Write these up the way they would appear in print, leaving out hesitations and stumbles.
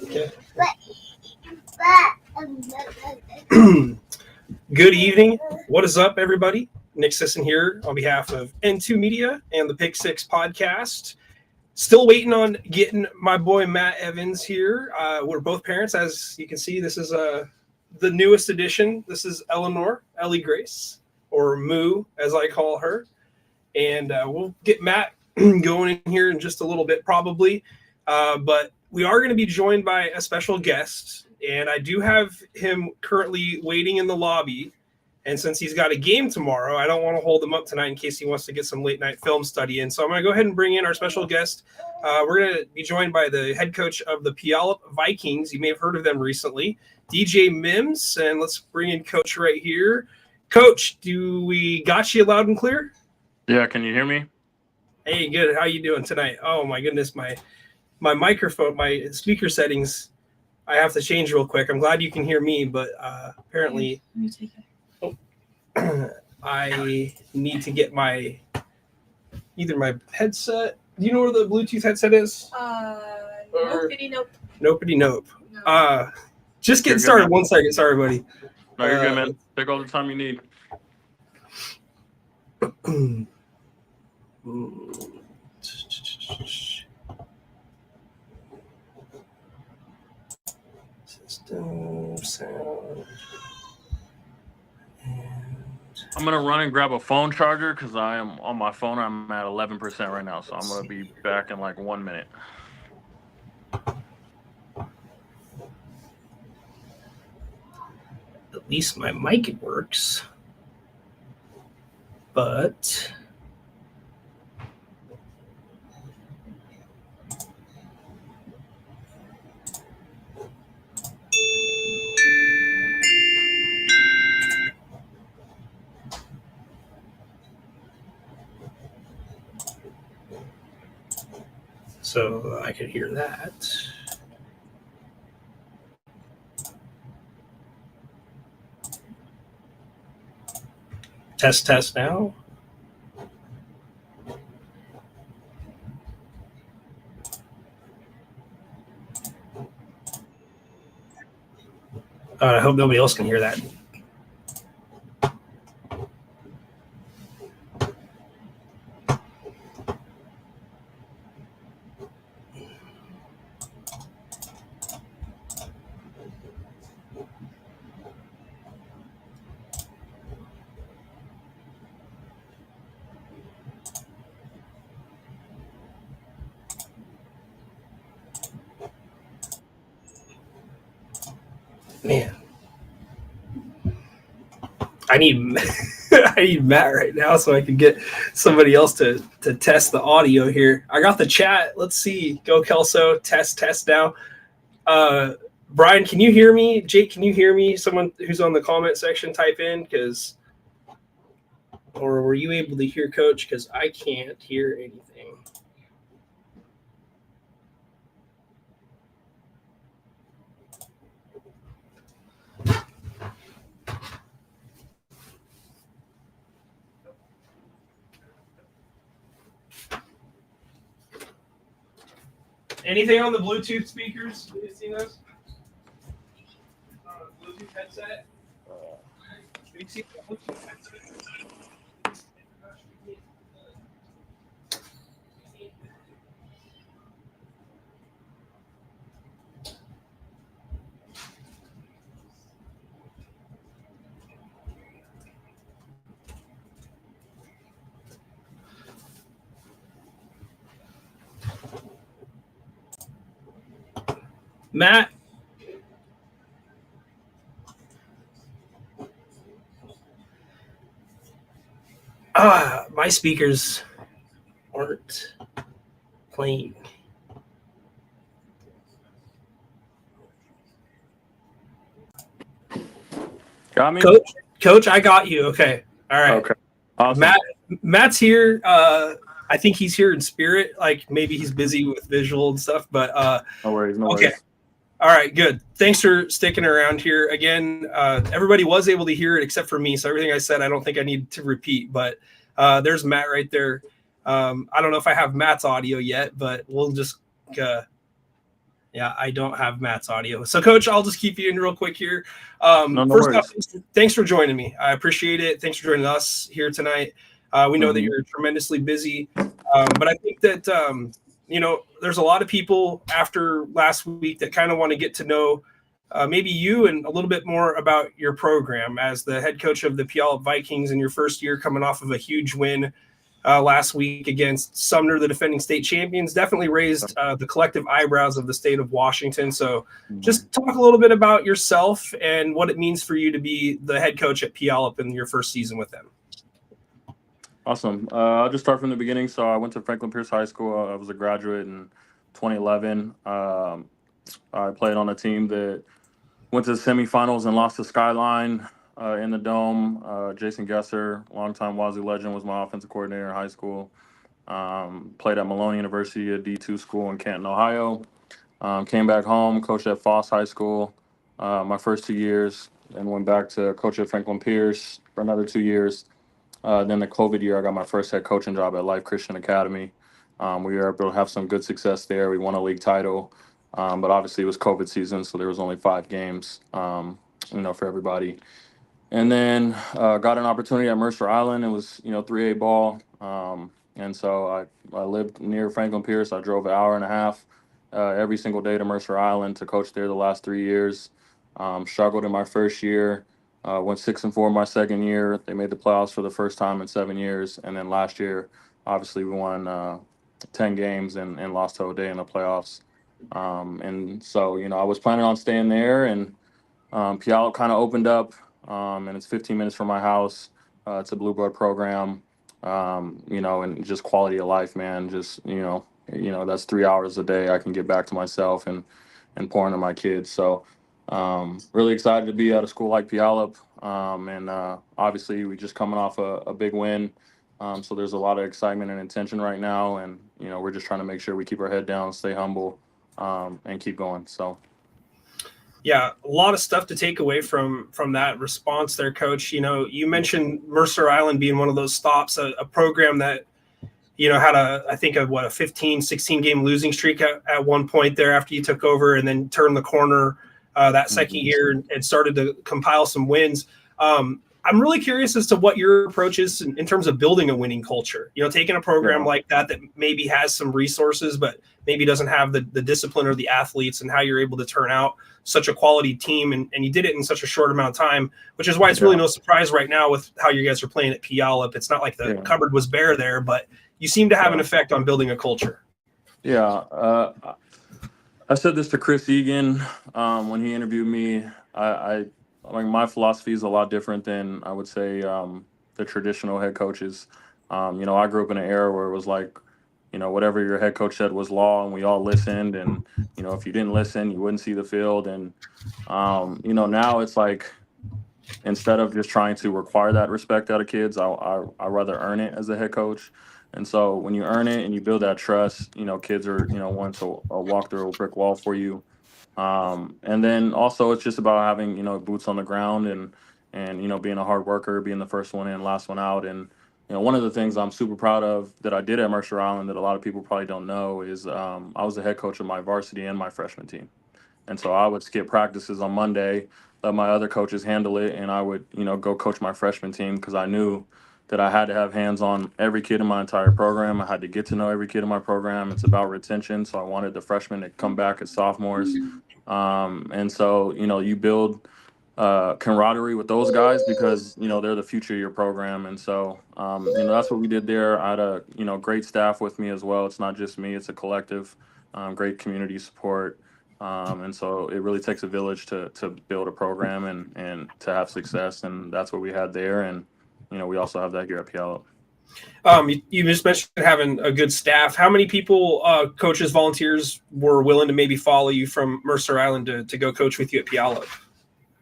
Okay. Good evening. What is up, everybody? Nick Sisson here on behalf of N2 Media and the Pick Six podcast. Still waiting on getting my boy Matt Evans here. We're both parents. As you can see, this is the newest edition. This is Eleanor, Ellie Grace, or Moo, as I call her. And we'll get Matt going in here in just a little bit, probably. But we are going to be joined by a special guest. And I do have him currently waiting in the lobby. And since he's got a game tomorrow, I don't want to hold him up tonight in case he wants to get some late night film study in. So I'm going to go ahead and bring in our special guest. We're going to be joined by the head coach of the Puyallup Vikings. You may have heard of them recently, DJ Mims. And let's bring in Coach right here. Coach, do we got you loud and clear? Yeah, can you hear me? Hey, good. How you doing tonight? Oh, my goodness. My microphone, my speaker settings, I have to change real quick. I'm glad you can hear me, but apparently I need to get either my headset. Do you know where the Bluetooth headset is? Nope. No. Just getting started. 1 second. Sorry, buddy. No, you're good, man. Take all the time you need. System sound. I'm gonna run and grab a phone charger because I am on my phone. I'm at 11% right now, so I'm gonna be back in like 1 minute. At least my mic works, but so I could hear that. Test now. I hope nobody else can hear that. Man, I need Matt right now so I can get somebody else to test the audio here. I got the chat. Let's see. Go Kelso. Test now. Brian, can you hear me? Jake, can you hear me? Someone who's on the comment section, type in, or were you able to hear Coach? Because I can't hear anything. Anything on the Bluetooth speakers? Have you seen those? Bluetooth headset? Have you seen the Bluetooth headset? Matt? My speakers aren't playing. Got me? Coach, I got you. Okay. All right. Okay. Awesome. Matt's here. I think he's here in spirit. Like maybe he's busy with visual and stuff, but No worries. Okay. All right, good. Thanks for sticking around here. Again, everybody was able to hear it except for me, so everything I said I don't think I need to repeat, but there's Matt right there. I don't know if I have Matt's audio yet, but we'll just Yeah, I don't have Matt's audio. So, Coach, I'll just keep you in real quick here. No, no First off, worries. thanks for joining me. I appreciate it. Thanks for joining us here tonight. We know that Mhm. you're tremendously busy, but I think that there's a lot of people after last week that kind of want to get to know maybe you and a little bit more about your program as the head coach of the Puyallup Vikings in your first year, coming off of a huge win last week against Sumner, the defending state champions. Definitely raised the collective eyebrows of the state of Washington. So Mhm. just talk a little bit about yourself and what it means for you to be the head coach at Puyallup in your first season with them. Awesome. I'll just start from the beginning. So I went to Franklin Pierce High School. I was a graduate in 2011. I played on a team that went to the semifinals and lost to Skyline in the Dome. Jason Gesser, longtime Wazoo legend, was my offensive coordinator in high school. Played at Malone University, a D2 school in Canton, Ohio. Came back home, coached at Foss High School my first 2 years, and went back to coach at Franklin Pierce for another 2 years. Then the COVID year, I got my first head coaching job at Life Christian Academy. We were able to have some good success there. We won a league title, but obviously it was COVID season, so there was only 5 games, for everybody. And then got an opportunity at Mercer Island. It was 3A ball, and so I lived near Franklin Pierce. I drove an hour and a half every single day to Mercer Island to coach there the last 3 years. Struggled in my first year. Went 6-4 my second year. They made the playoffs for the first time in 7 years, and then last year, obviously, we won 10 games and lost to O'Day in the playoffs. And so I was planning on staying there, and Puyallup kind of opened up, and it's 15 minutes from my house. It's a blue blood program, and just quality of life, man. Just that's 3 hours a day I can get back to myself and pour into my kids. So really excited to be at a school like Puyallup, and obviously we just coming off a big win. So there's a lot of excitement and intention right now, and we're just trying to make sure we keep our head down, stay humble, and keep going. So. Yeah, a lot of stuff to take away from that response there, Coach. You mentioned Mercer Island being one of those stops, a program that had a 15, 16 game losing streak at one point there after you took over, and then turned the corner that second Mhm. year and started to compile some wins. I'm really curious as to what your approach is in terms of building a winning culture. Taking a program Yeah. like that maybe has some resources, but maybe doesn't have the discipline or the athletes, and how you're able to turn out such a quality team. And you did it in such a short amount of time, which is why it's really Yeah. no surprise right now with how you guys are playing at Puyallup. It's not like the Yeah. cupboard was bare there, but you seem to have an Yeah. effect on building a culture. Yeah. I said this to Chris Egan when he interviewed me. I like my philosophy is a lot different than I would say the traditional head coaches. I grew up in an era where it was like, whatever your head coach said was law, and we all listened. And if you didn't listen, you wouldn't see the field. And now it's like instead of just trying to require that respect out of kids, I rather earn it as a head coach. And so when you earn it and you build that trust, kids are want to walk through a brick wall for you. And then also it's just about having boots on the ground and being a hard worker, being the first one in, last one out. And one of the things I'm super proud of that I did at Mercer Island that a lot of people probably don't know is I was the head coach of my varsity and my freshman team. And so I would skip practices on Monday, let my other coaches handle it, and I would, go coach my freshman team because I knew that I had to have hands on every kid in my entire program. I had to get to know every kid in my program. It's about retention, so I wanted the freshmen to come back as sophomores. And so, you build camaraderie with those guys because they're the future of your program. And so, that's what we did there. I had a great staff with me as well. It's not just me; it's a collective. Great community support. And so it really takes a village to build a program and to have success. And that's what we had there. And, we also have that here at Puyallup. You just mentioned having a good staff. How many people, coaches, volunteers, were willing to maybe follow you from Mercer Island to go coach with you at Puyallup?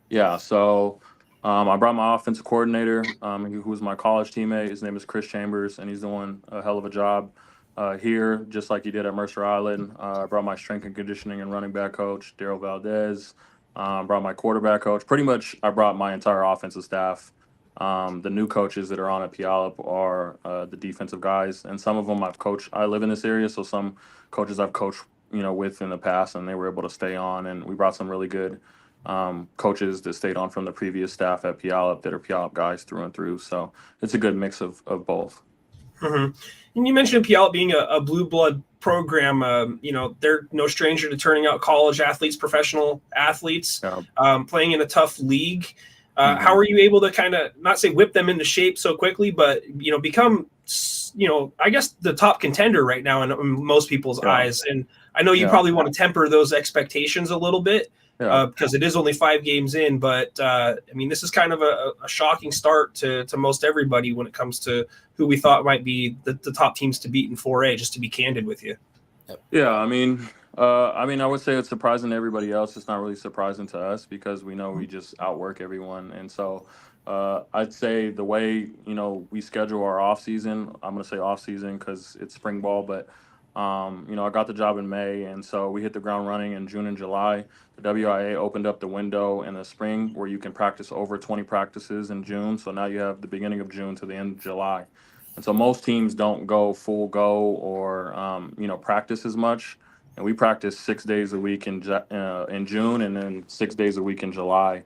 Yeah. So I brought my offensive coordinator, who was my college teammate. His name is Chris Chambers, and he's doing a hell of a job here, just like he did at Mercer Island. I brought my strength and conditioning and running back coach, Daryl Valdez. Brought my quarterback coach. Pretty much, I brought my entire offensive staff. The new coaches that are on at Puyallup are the defensive guys, and some of them I've coached. I live in this area, so some coaches I've coached with in the past, and they were able to stay on. And we brought some really good coaches that stayed on from the previous staff at Puyallup that are Puyallup guys through and through. So it's a good mix of both. Mm-hmm. And you mentioned Puyallup being a blue blood program. They're no stranger to turning out college athletes, professional athletes, Yeah. playing in a tough league. Mm-hmm. How are you able to kind of not say whip them into shape so quickly, but become I guess the top contender right now in most people's eyes? And I know you probably want to temper those expectations a little bit because it is only 5 games in. But this is kind of a shocking start to most everybody when it comes to who we thought might be the top teams to beat in 4A. Just to be candid with you. Yeah, I would say it's surprising to everybody else. It's not really surprising to us because we know we just outwork everyone. And so I'd say the way, we schedule our off season, I'm going to say off season because it's spring ball, but, I got the job in May. And so we hit the ground running in June and July. The WIA opened up the window in the spring where you can practice over 20 practices in June. So now you have the beginning of June to the end of July. And so most teams don't go full go or practice as much. And we practice 6 days a week in June and then 6 days a week in July.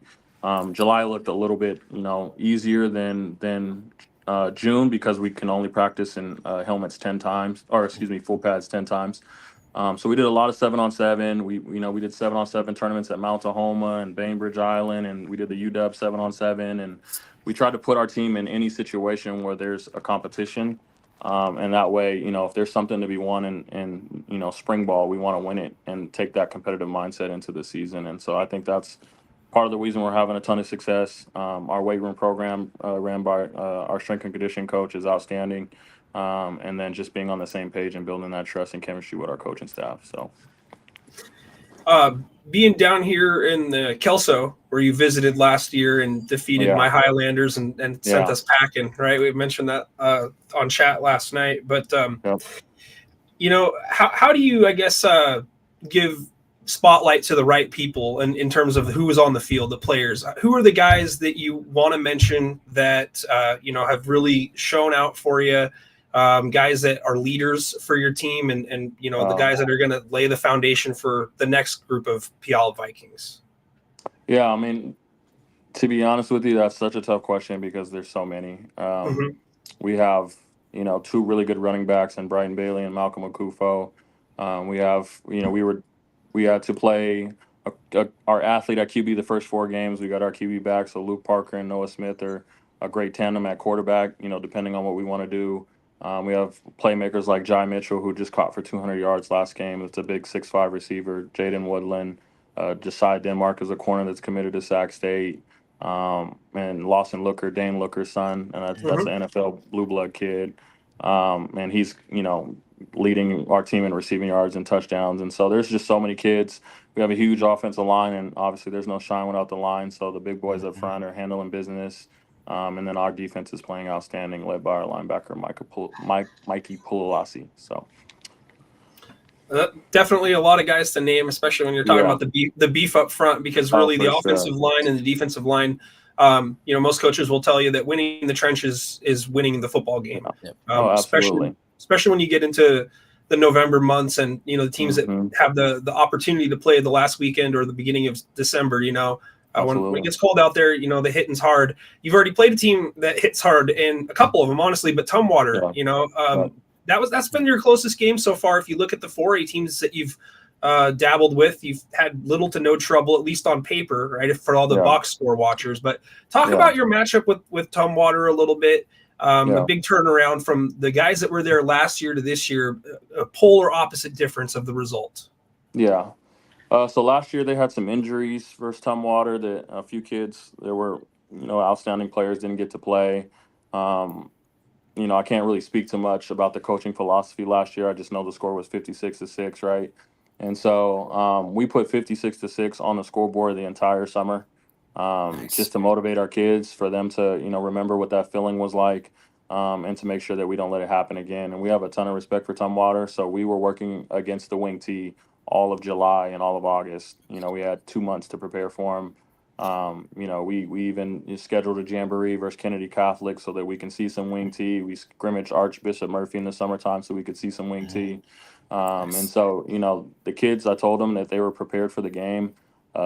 July looked a little bit easier than June because we can only practice in helmets 10 times, or excuse me, full pads 10 times. So we did a lot of 7-on-7. We did 7-on-7 tournaments at Mount Tahoma and Bainbridge Island, and we did the UW 7-on-7, and we tried to put our team in any situation where there's a competition. And that way, if there's something to be won in spring ball, we want to win it and take that competitive mindset into the season. And so I think that's part of the reason we're having a ton of success. Our weight room program ran by our strength and conditioning coach is outstanding. And then just being on the same page and building that trust and chemistry with our coaching staff. So, being down here in the Kelso, where you visited last year and defeated my Highlanders and sent us packing, right? We mentioned that on chat last night. But how do you, I guess, give spotlight to the right people in terms of who was on the field, the players? Who are the guys that you want to mention that have really shown out for you? Guys that are leaders for your team and the guys that are going to lay the foundation for the next group of Puyallup Vikings? Yeah, to be honest with you, that's such a tough question because there's so many. We have, 2 really good running backs in Brighton Bailey and Malcolm Akufo. We have, we had to play our athlete at QB the first 4 games. We got our QB back, so Luke Parker and Noah Smith are a great tandem at quarterback, depending on what we want to do. We have playmakers like Jai Mitchell, who just caught for 200 yards last game. It's a big 6'5" receiver. Jaden Woodland, Josiah Denmark is a corner that's committed to Sac State. And Lawson Looker, Dane Looker's son, and that's an NFL blue blood kid. And he's, leading our team in receiving yards and touchdowns. And so there's just so many kids. We have a huge offensive line, and obviously there's no shine without the line. So the big boys up front are handling business. And then our defense is playing outstanding, led by our linebacker, Mikey Pulilasi. So definitely a lot of guys to name, especially when you're talking about the beef up front, because really the offensive line and the defensive line, most coaches will tell you that winning the trenches is winning the football game. Absolutely. Especially when you get into the November months and, the teams that have the opportunity to play the last weekend or the beginning of December, when it gets cold out there, the hitting's hard. You've already played a team that hits hard, and a couple of them, honestly, but Tumwater, that's been your closest game so far. If you look at the 4A teams that you've dabbled with, you've had little to no trouble, at least on paper, right, for all the box score watchers. But talk about your matchup with Tumwater a little bit. The big turnaround from the guys that were there last year to this year, a polar opposite difference of the result. Yeah. So last year they had some injuries versus Tumwater that a few kids, there were, outstanding players didn't get to play. I can't really speak too much about the coaching philosophy last year. I just know the score was 56-6, right? And so we put 56-6 on the scoreboard the entire summer just to motivate our kids, for them to, remember what that feeling was like, and to make sure that we don't let it happen again. And we have a ton of respect for Tumwater. So we were working against the wing tee all of July and all of August. We had 2 months to prepare for them. We even scheduled a jamboree versus Kennedy Catholic so that we can see some wing tee. We scrimmaged Archbishop Murphy in the summertime so we could see some wing tee. And so, the kids, I told them that they were prepared for the game.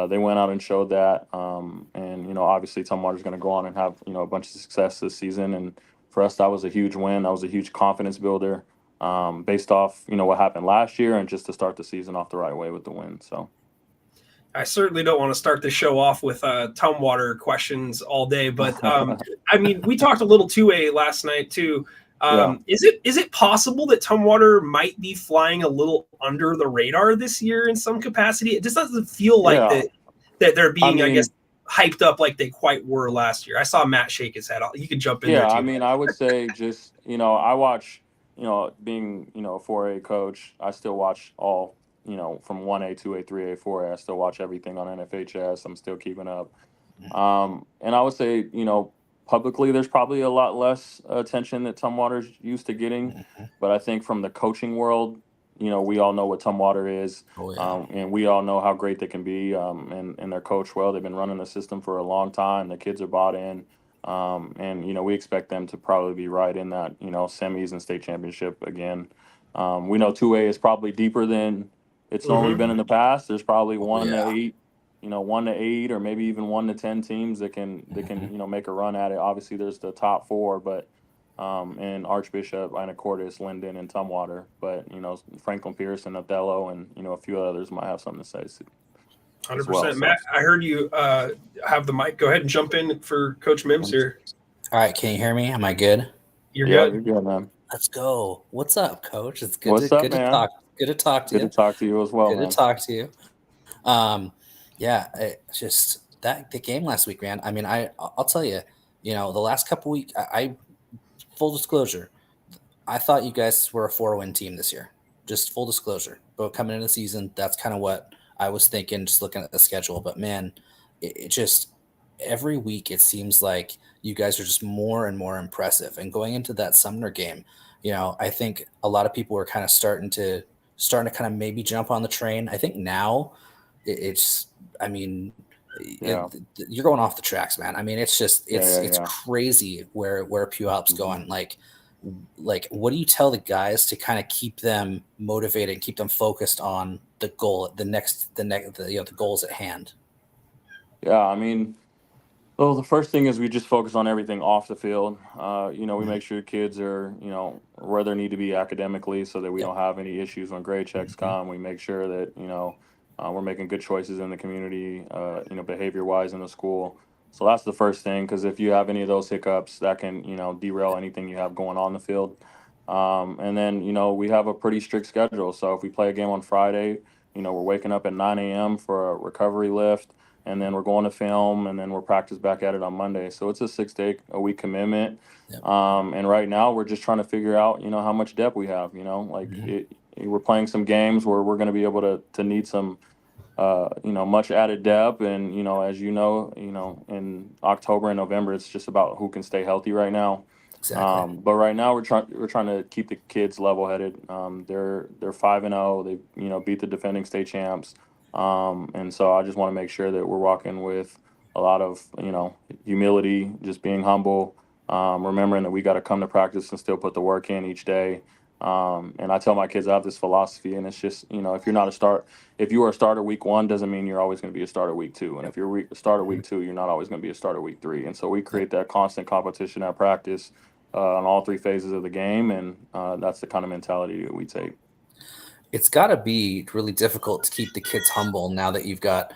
They went out and showed that. And, obviously Tumwater's going to go on and have, a bunch of success this season. And for us, that was a huge win. That was a huge confidence builder based off, what happened last year and just to start the season off the right way with the win. So. I certainly don't want to start the show off with Tumwater questions all day, but we talked a little 2A last night too. Yeah. Is it possible that Tumwater might be flying a little under the radar this year in some capacity? It just doesn't feel like that they're being, I guess, hyped up like they quite were last year. I saw Matt shake his head. You could jump in there too. I would say just, I watch, being, a 4A coach, I still watch all, from 1A, 2A, 3A, 4A. I still watch everything on NFHS. I'm still keeping up. And I would say, publicly, there's probably a lot less attention that Tumwater's used to getting. But I think from the coaching world, we all know what Tumwater is. And we all know how great they can be. And they're coached well. They've been running the system for a long time. The kids are bought in. And, we expect them to probably be right in that, semis and state championship again. We know 2A is probably deeper than it's normally been in the past. There's probably 1 to 8, 1 to 8, or maybe even 1 to 10 teams that can make a run at it. Obviously, there's the top 4, but and Archbishop, Anacortes, Linden, and Tumwater. But Franklin Pierce and Othello, and a few others might have something to say. 100%. Well, Matt, I heard you have the mic. Go ahead and jump in for Coach Mims here. All right, can you hear me? Am I good? You're good. You're good, man. Let's go. What's up, Coach? It's good. What's to, up, good man? to talk. Good to talk to you. Good to talk to you as well. Good man. to talk to you. Just the game last week, man. I'll tell you. The last couple weeks, I full disclosure, I thought you guys were a 4-win team this year. Just full disclosure. But coming into the season, that's kind of what I was thinking, just looking at the schedule. But man, it just every week it seems like you guys are just more and more impressive. And going into that Sumner game, I think a lot of people were kind of starting to kind of maybe jump on the train. I think now you're going off the tracks, man. It's just it's crazy where Puyallup's going. Like what do you tell the guys to kind of keep them motivated and keep them focused on the goal, the goals at hand? Yeah, well, the first thing is we just focus on everything off the field. We make sure kids are, where they need to be academically so that we don't have any issues when grade checks come. We make sure that, we're making good choices in the community, behavior-wise in the school. So that's the first thing, because if you have any of those hiccups, that can, derail anything you have going on the field. And then, we have a pretty strict schedule. So if we play a game on Friday, we're waking up at 9 a.m. for a recovery lift. And then we're going to film, and then we're practice back at it on Monday. So it's a 6-day-a-week commitment. Yep. And right now we're just trying to figure out, how much depth we have. We're playing some games where we're going to be able to need some, much added depth. And as in October and November, it's just about who can stay healthy right now. Exactly. But right now we're trying to keep the kids level-headed. They're 5-0. They beat the defending state champs. And so I just want to make sure that we're walking with a lot of, humility, just being humble, remembering that we got to come to practice and still put the work in each day. And I tell my kids I have this philosophy, and it's just, if you are a starter week 1, doesn't mean you're always going to be a starter week 2. And if you're a starter week 2, you're not always going to be a starter week 3. And so we create that constant competition at practice on all 3 phases of the game. And that's the kind of mentality that we take. It's got to be really difficult to keep the kids humble now that you've got,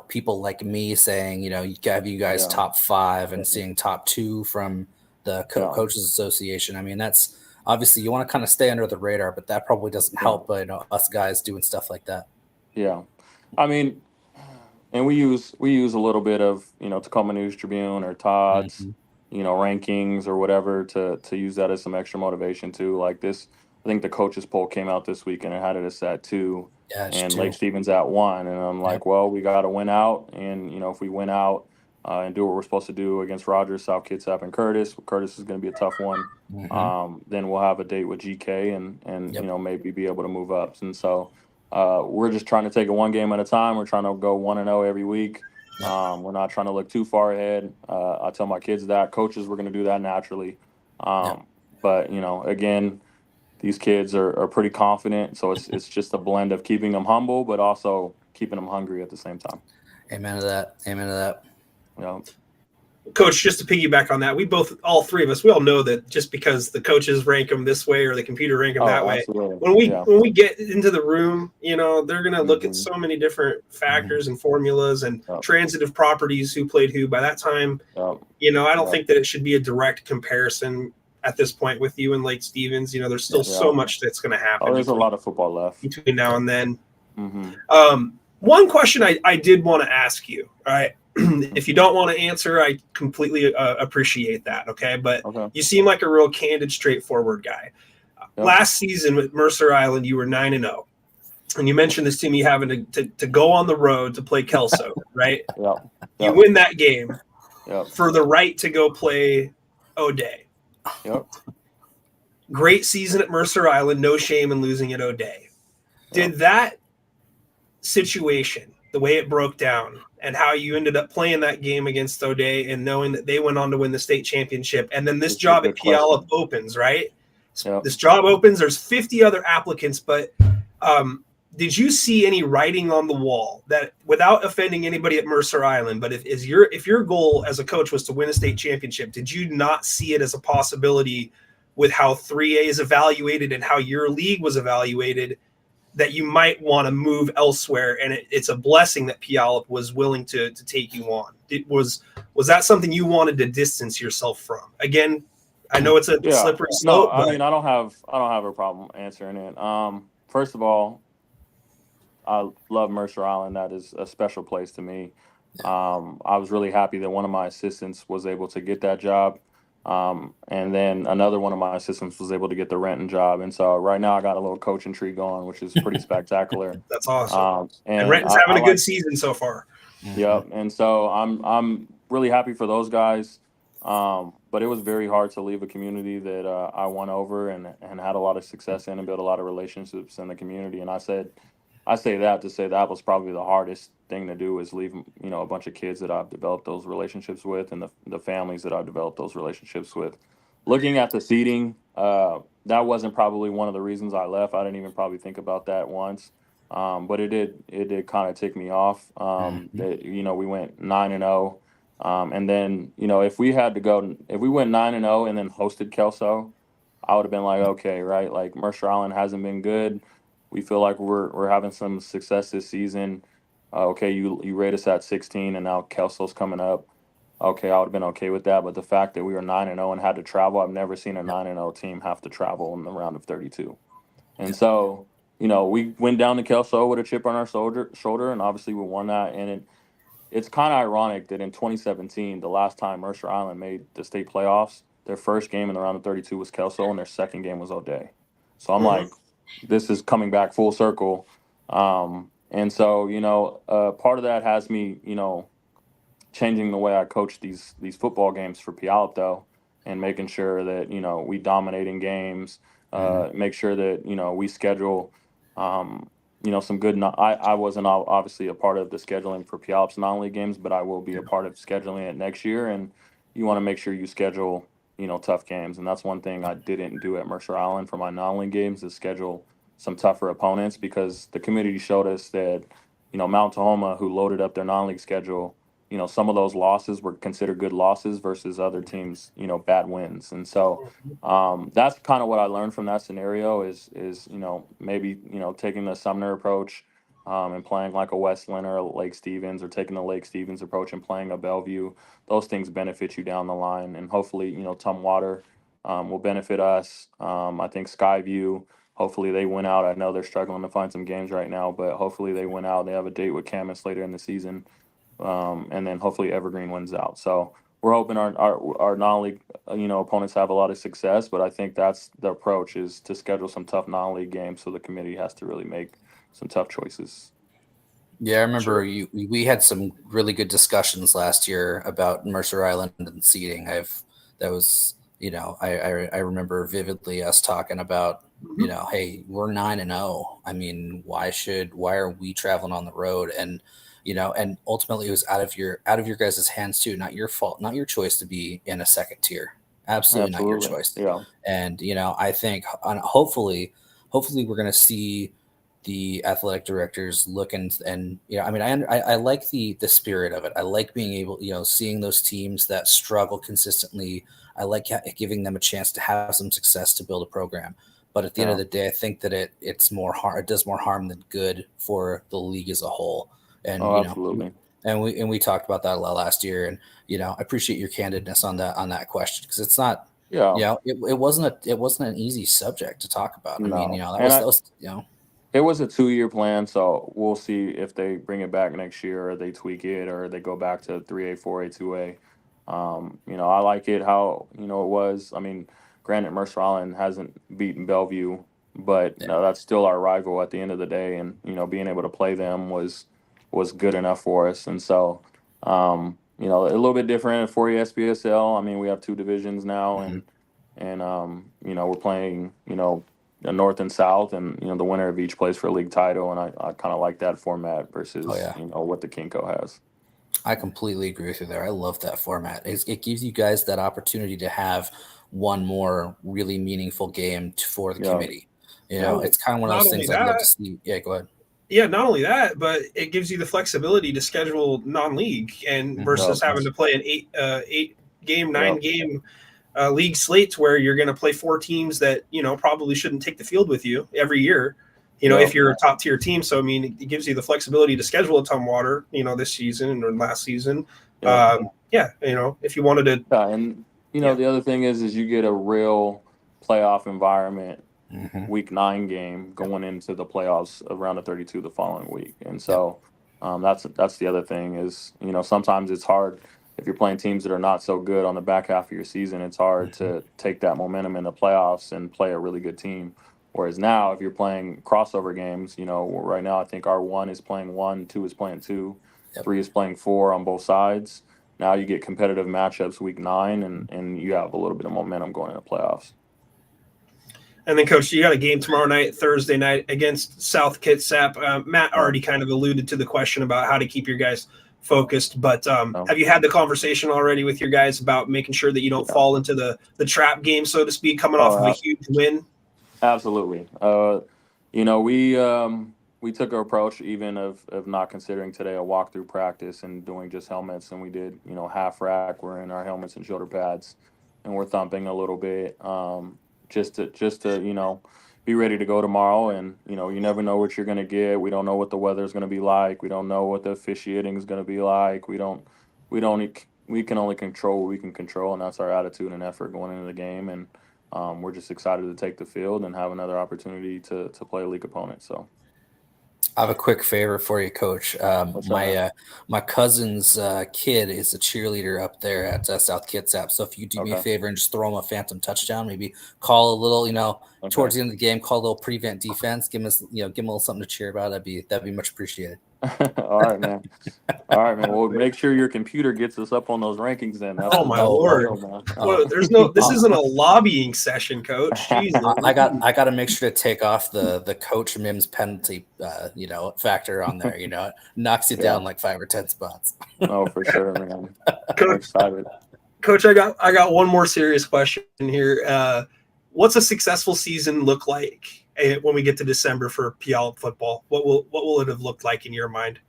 people like me saying, you have you guys top 5 and seeing top 2 from the Coaches Association. That's obviously you want to kind of stay under the radar, but that probably doesn't help, us guys doing stuff like that. Yeah. And we use a little bit of, Tacoma News Tribune or Todd's, rankings or whatever to use that as some extra motivation too. Like this, I think the coaches poll came out this week and it had us at 2 and 2. Lake Stevens at 1. And I'm like, well, we got to win out. And, if we win out and do what we're supposed to do against Rogers, South Kitsap, and Curtis is going to be a tough one. Then we'll have a date with GK and maybe be able to move up. And so we're just trying to take it one game at a time. We're trying to go 1-0 every week. We're not trying to look too far ahead. I tell my kids that. Coaches, we're going to do that naturally. But, again, these kids are pretty confident. So it's just a blend of keeping them humble, but also keeping them hungry at the same time. Amen to that. Amen to that. You know, Coach, just to piggyback on that, all three of us, we all know that just because the coaches rank them this way or the computer rank them that way, when we get into the room, they're going to look at so many different factors and formulas and transitive properties, who played who. By that time, I don't think that it should be a direct comparison at this point with you and Lake Stevens. There's still so much that's going to happen. There's a lot of football left between now and then. One question I did want to ask you, all right? If you don't want to answer, I completely appreciate that. Okay. But you seem like a real candid, straightforward guy. Last season with Mercer Island, you were 9-0. And you mentioned this to me having to go on the road to play Kelso, right? You win that game for the right to go play O'Day. Great season at Mercer Island. No shame in losing at O'Day. Did that situation, the way it broke down, and how you ended up playing that game against O'Day and knowing that they went on to win the state championship, and then this job at Puyallup opens, right? This job opens. There's 50 other applicants, but did you see any writing on the wall that, without offending anybody at Mercer Island, but if your goal as a coach was to win a state championship, did you not see it as a possibility with how 3A is evaluated and how your league was evaluated, that you might want to move elsewhere, and it's a blessing that Puyallup was willing to take you on? Was that something you wanted to distance yourself from? Again, I know it's a slippery slope. No, I mean, I don't have a problem answering it. First of all, I love Mercer Island. That is a special place to me. I was really happy that one of my assistants was able to get that job. And then another one of my assistants was able to get the Renton job. And so right now I got a little coaching tree going, which is pretty spectacular. That's awesome. And Renton's having a good season so far. Yep. And so I'm really happy for those guys. But it was very hard to leave a community that I won over and had a lot of success in and built a lot of relationships in the community. And I say that to say that was probably the hardest thing to do, is leave, a bunch of kids that I've developed those relationships with, and the families that I've developed those relationships with. Looking at the seating, that wasn't probably one of the reasons I left. I didn't even probably think about that once. But it did kind of tick me off. That, we went 9-0. And then, if we went 9-0 and then hosted Kelso, I would have been like, okay, right. Like, Mercer Island hasn't been good. We feel like we're having some success this season. Okay, you rate us at 16, and now Kelso's coming up. Okay, I would have been okay with that. But the fact that we were 9-0 and had to travel, I've never seen a 9-0 team have to travel in the round of 32. And so, we went down to Kelso with a chip on our shoulder, and obviously we won that. And it's kind of ironic that in 2017, the last time Mercer Island made the state playoffs, their first game in the round of 32 was Kelso, and their second game was O'Day. So I'm like, this is coming back full circle. And so, part of that has me, changing the way I coach these football games for Puyallup, though, and making sure that, we dominate in games, make sure that, we schedule, some good. I wasn't obviously a part of the scheduling for Puyallup's non-league games, but I will be a part of scheduling it next year. And you want to make sure you schedule, tough games. And that's one thing I didn't do at Mercer Island for my non-league games, is schedule some tougher opponents, because the community showed us that, Mount Tahoma, who loaded up their non-league schedule, some of those losses were considered good losses versus other teams, bad wins. And so that's kind of what I learned from that scenario is maybe, taking the Sumner approach and playing like a Westland or a Lake Stevens, or taking the Lake Stevens approach and playing a Bellevue. Those things benefit you down the line. And hopefully, Tumwater will benefit us. I think Skyview, hopefully they win out. I know they're struggling to find some games right now, but hopefully they win out. They have a date with Camas later in the season. And then hopefully Evergreen wins out. So we're hoping our non-league, opponents have a lot of success, but I think that's the approach, is to schedule some tough non-league games, so the committee has to really make some tough choices. Yeah, I remember we had some really good discussions last year about Mercer Island and seating. I remember vividly us talking about, hey, we're 9-0. I mean, why are we traveling on the road? And and ultimately it was out of your guys' hands too, not your fault, not your choice to be in a second tier. Absolutely not your Absolutely. choice. Yeah. And I think hopefully we're going to see the athletic directors look and I mean I like the spirit of it. I like being able seeing those teams that struggle consistently. I like giving them a chance to have some success to build a program. But at the end of Yeah. the day, I think that it does more harm than good for the league as a whole. And Oh, absolutely. we talked about that a lot last year. And I appreciate your candidness on that question, because it's not Yeah. it wasn't an easy subject to talk about. I mean, No. that And was it was a 2-year plan, so we'll see if they bring it back next year, or they tweak it, or they go back to 3A, 4A, 2A. I like it how it was. I mean, granted, Mercer Island hasn't beaten Bellevue, but no, that's still our rival at the end of the day, and being able to play them was good enough for us. And so, a little bit different for SPSL. I mean, we have 2 divisions now, Mhm. and we're playing the North and South, and the winner of each plays for a league title, and I kind of like that format versus Oh, yeah. what the Kinko has. I completely agree with you there. I love that format. It gives you guys that opportunity to have one more really meaningful game for the Yeah, committee. Well, It's kind of one of not those only things I'd love to that, see. Yeah, go ahead. yeah, not only that, but it gives you the flexibility to schedule non-league and Mhm. versus Yep. having to play an 8 game, 9 game league slates where you're going to play 4 teams that probably shouldn't take the field with you every year. Yep. If you're a top tier team. So I mean, it gives you the flexibility to schedule a Tumwater, this season or last season. Yep. If you wanted to. Yeah, and Yeah. the other thing is you get a real playoff environment Mhm. week 9 game going into the playoffs around the 32 the following week. And Yep. so that's the other thing is, sometimes it's hard if you're playing teams that are not so good on the back half of your season. It's hard to take that momentum in the playoffs and play a really good team. Whereas now, if you're playing crossover games, right now I think our 1 is playing 1, 2 is playing 2, Yep. 3 is playing 4 on both sides. Now you get competitive matchups week 9, and you have a little bit of momentum going into playoffs. And then, Coach, you got a game tomorrow night, Thursday night, against South Kitsap. Matt already kind of alluded to the question about how to keep your guys focused, but have you had the conversation already with your guys about making sure that you don't fall into the trap game, so to speak, coming off of a huge win? Absolutely. We took our approach even of not considering today a walkthrough practice and doing just helmets, and we did half rack. We're in our helmets and shoulder pads, and we're thumping a little bit, just to be ready to go tomorrow. And you never know what you're going to get. We don't know what the weather is going to be like. We don't know what the officiating is going to be like. We can only control what we can control, and that's our attitude and effort going into the game. And we're just excited to take the field and have another opportunity to play a league opponent. So I have a quick favor for you, Coach. My cousin's kid is a cheerleader up there at South Kitsap. So if you do me a favor and just throw him a phantom touchdown, maybe call a little, towards the end of the game, call a little prevent defense, give him a little something to cheer about. That'd be much appreciated. All right, man. All right, man. Well, make sure your computer gets us up on those rankings then. That's my Lord. This isn't a lobbying session, Coach. Jesus. I got to make sure to take off the Coach Mims penalty, factor on there. It knocks you down like 5 or 10 spots. Oh, for sure, man. I'm excited. Coach, I got one more serious question here. What's a successful season look like when we get to December for Puyallup football? What will it have looked like in your mind?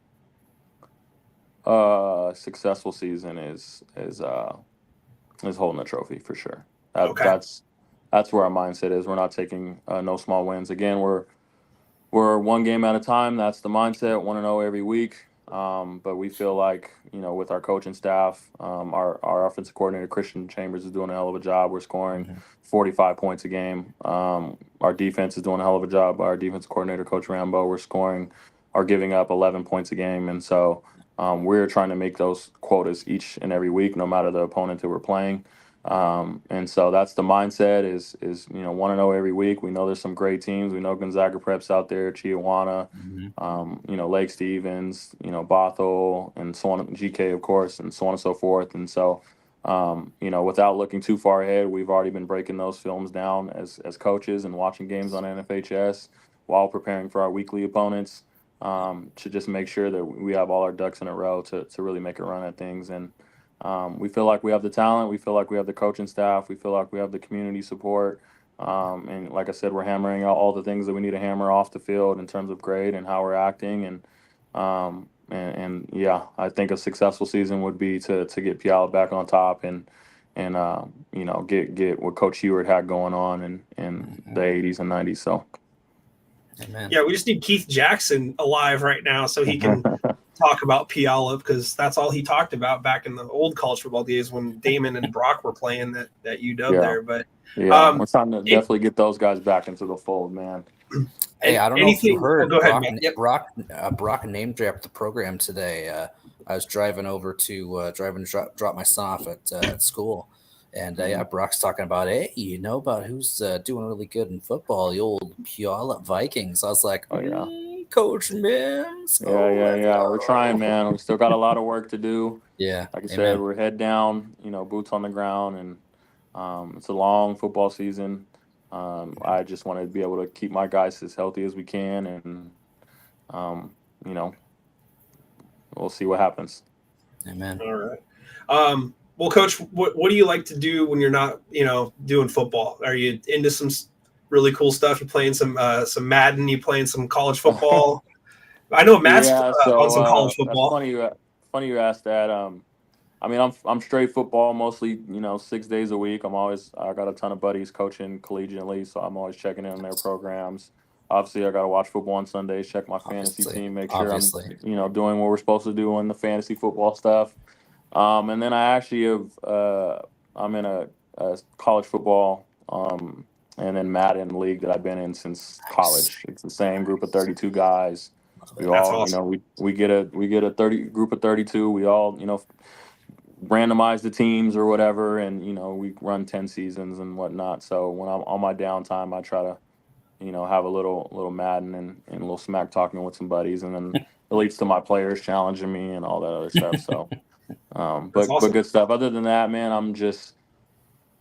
Successful season is holding a trophy for sure. Okay. That's where our mindset is. We're not taking no small wins. Again, we're 1 game at a time. That's the mindset. 1-0 every week. But we feel like with our coaching staff, our offensive coordinator Christian Chambers is doing a hell of a job. We're scoring 45 points a game. Our defense is doing a hell of a job. Our defensive coordinator Coach Rambo, we're scoring or giving up 11 points a game, and so we're trying to make those quotas each and every week, no matter the opponent that we're playing. And so that's the mindset is 1-0 every week. We know there's some great teams. We know Gonzaga Prep's out there, Chiawana, Lake Stevens, Bothell, and so on, GK, of course, and so on and so forth. And so, without looking too far ahead, we've already been breaking those films down as coaches and watching games on NFHS while preparing for our weekly opponents, to just make sure that we have all our ducks in a row to really make a run at things. And We feel like we have the talent. We feel like we have the coaching staff. We feel like we have the community support. And like I said, we're hammering out all the things that we need to hammer off the field in terms of grade and how we're acting. And yeah, I think a successful season would be to get Puyallup back on top and get what Coach Heward had going on in the 80s and 90s. So. Amen. Yeah, we just need Keith Jackson alive right now so he can talk about Puyallup, because that's all he talked about back in the old college football days when Damon and Brock were playing that UW there. But yeah, we're trying to definitely get those guys back into the fold, man. Hey, I don't know if you heard, go ahead, Matt. Yep. Brock name dropped the program today. I was driving over to drop my son off at school. And yeah, Brock's talking about, hey, you know about who's doing really good in football? The old Puyallup Vikings. I was like, oh yeah, Coach Mims. Yeah. We're trying, man. We still got a lot of work to do. Yeah, like I said, we're head down, boots on the ground, and it's a long football season. I just want to be able to keep my guys as healthy as we can, and we'll see what happens. Amen. All right. Well, Coach, what do you like to do when you're not, doing football? Are you into some really cool stuff? You playing some Madden? You playing some college football? I know Matt's on some college football. Funny you asked that. I'm straight football mostly. 6 days a week. I got a ton of buddies coaching collegiately, so I'm always checking in on their programs. Obviously, I got to watch football on Sundays, check my fantasy team, make sure I'm doing what we're supposed to do on the fantasy football stuff. And then I actually I'm in a college football and then Madden league that I've been in since college. It's the same group of 32 guys. We all, awesome. We get a group of 32. We all, randomize the teams or whatever, and we run 10 seasons and whatnot. So when I'm on my downtime, I try to, have a little Madden and a little smack talking with some buddies, and then it leads to my players challenging me and all that other stuff. So. But good stuff. Other than that, man, I'm just,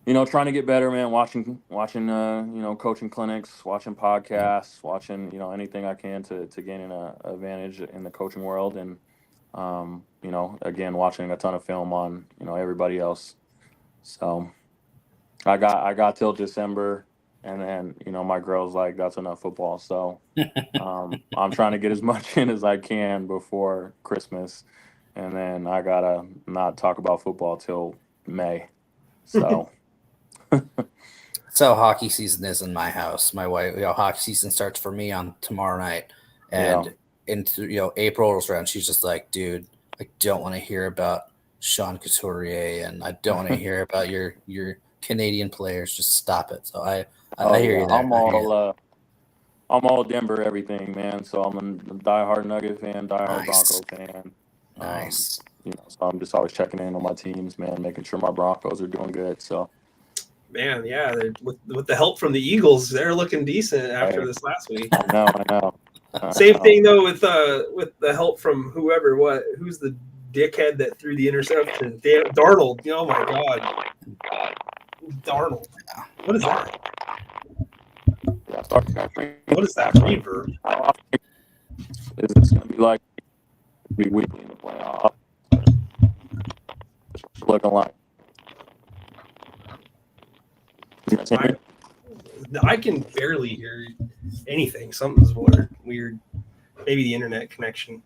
trying to get better, man. Watching, coaching clinics, watching podcasts, watching, anything I can to gain an advantage in the coaching world, and again, watching a ton of film on, everybody else. So I got till December, and then my girl's like, that's enough football. So I'm trying to get as much in as I can before Christmas. And then I gotta not talk about football till May. So, so hockey season is in my house. My wife, hockey season starts for me on tomorrow night, and into April rolls around. She's just like, dude, I don't want to hear about Sean Couturier, and I don't want to hear about your Canadian players. Just stop it. So I hear you there. I'm all Denver everything, man. So I'm a diehard Nugget fan, diehard Broncos fan. Nice. So I'm just always checking in on my teams, man, making sure my Broncos are doing good. So, man, yeah, with the help from the Eagles, they're looking decent after this last week. I know. Same thing though with the help from who's the dickhead that threw the interception? Darnold. Oh my God, Darnold. What is that? What is that reverb? Is this going to be like? Be weekly in the playoffs. Looking like. I can barely hear anything. Something's weird. Maybe the internet connection.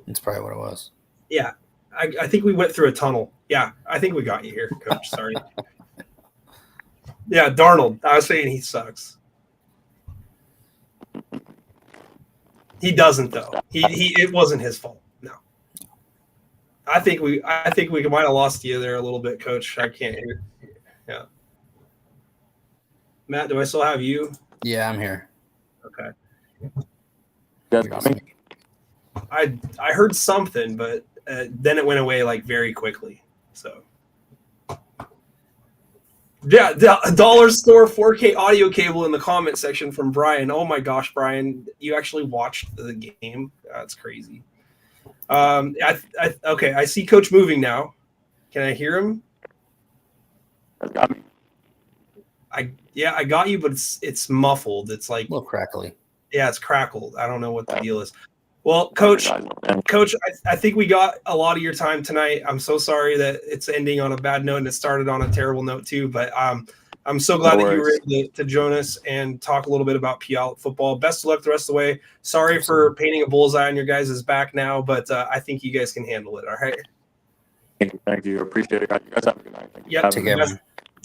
That's probably what it was. Yeah. I think we went through a tunnel. Yeah. I think we got you here, Coach. Sorry. Yeah, Darnold. I was saying he sucks. He doesn't though. It wasn't his fault. No. I think we might have lost you there a little bit, Coach. I can't hear. Yeah. Matt, do I still have you? Yeah, I'm here. Okay. That's I heard something, but then it went away like very quickly. So. Yeah, dollar store 4K audio cable in the comment section from Brian. Oh my gosh, Brian, you actually watched the game? That's crazy. Okay, I see Coach moving now. Can I hear him? Got me. I got you, but it's muffled. It's like a little crackly. Yeah, it's crackled. I don't know what the deal is. Well, Coach, I think we got a lot of your time tonight. I'm so sorry that it's ending on a bad note and it started on a terrible note too. But I'm so glad that you were able to join us and talk a little bit about Puyallup football. Best of luck the rest of the way. Sorry for painting a bullseye on your guys' back now, but I think you guys can handle it. All right. Thank you. Appreciate it, guys. You guys have a good night. Thank you. Yeah. Take care.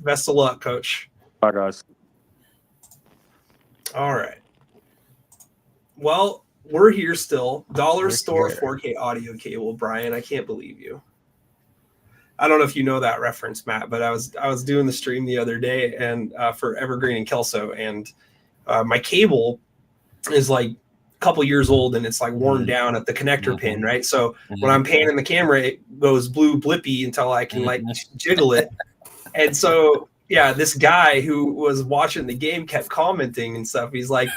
Best of luck, Coach. Bye, guys. All right. Well, we're here still. Dollar Store 4K audio cable, Brian. I can't believe you. I don't know if you know that reference, Matt, but I was doing the stream the other day and for Evergreen and Kelso, and my cable is like a couple years old and it's like worn down at the connector pin, right? So when I'm panning the camera, it goes blue blippy until I can like jiggle it. And so yeah, this guy who was watching the game kept commenting and stuff. He's like,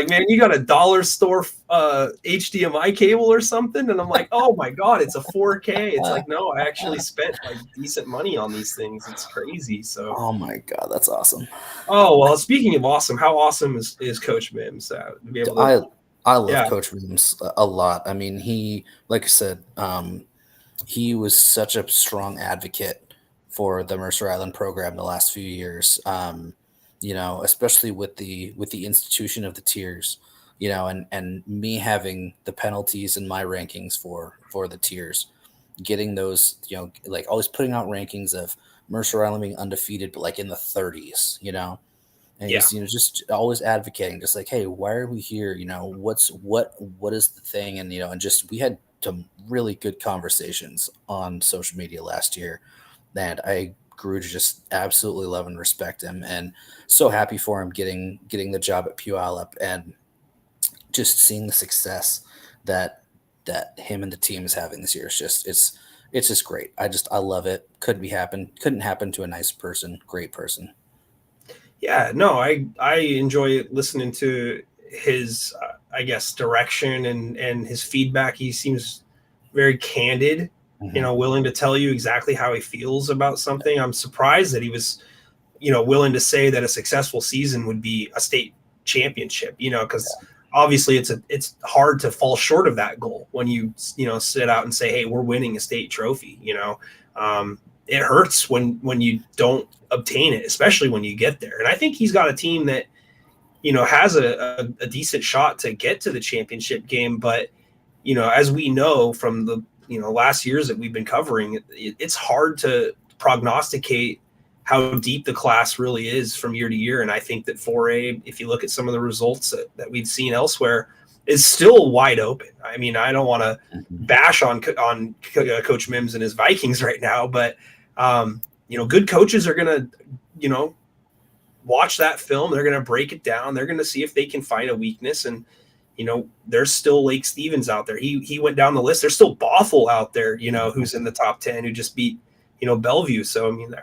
man, you got a dollar store HDMI cable or something? And I'm like, oh my God, it's a 4K. It's like, no, I actually spent like decent money on these things. It's crazy. So, oh my God, that's awesome. Oh, well, speaking of awesome, how awesome is Coach Mims? To be able to, I love Coach Mims a lot. I mean, he, like I said, he was such a strong advocate for the Mercer Island program the last few years, especially with the institution of the tiers, and me having the penalties in my rankings for the tiers, getting those, like always putting out rankings of Mercer Island being undefeated, but like in the 30s, and he's, just always advocating, just like, hey, why are we here? What is the thing? And, and just, we had some really good conversations on social media last year that I grew to just absolutely love and respect him, and so happy for him getting the job at Puyallup and just seeing the success that him and the team is having this year. It's just great. I love it. Couldn't happen to a nice person, great person. Yeah, no, I enjoy listening to his, I guess, direction and his feedback. He seems very candid, willing to tell you exactly how he feels about something. I'm surprised that he was, willing to say that a successful season would be a state championship, because obviously it's hard to fall short of that goal when you sit out and say, hey, we're winning a state trophy. It hurts when you don't obtain it, especially when you get there. And I think he's got a team that, has a decent shot to get to the championship game. But, as we know from the, last years that we've been covering, it's hard to prognosticate how deep the class really is from year to year. And I think that 4A, if you look at some of the results that we've seen elsewhere, is still wide open. I mean, I don't want to bash on Coach Mims and his Vikings right now, but good coaches are going to, watch that film. They're going to break it down. They're going to see if they can find a weakness. And, there's still Lake Stevens out there. He went down the list. There's still Bothell out there, who's in the top 10, who just beat, Bellevue. So, I mean,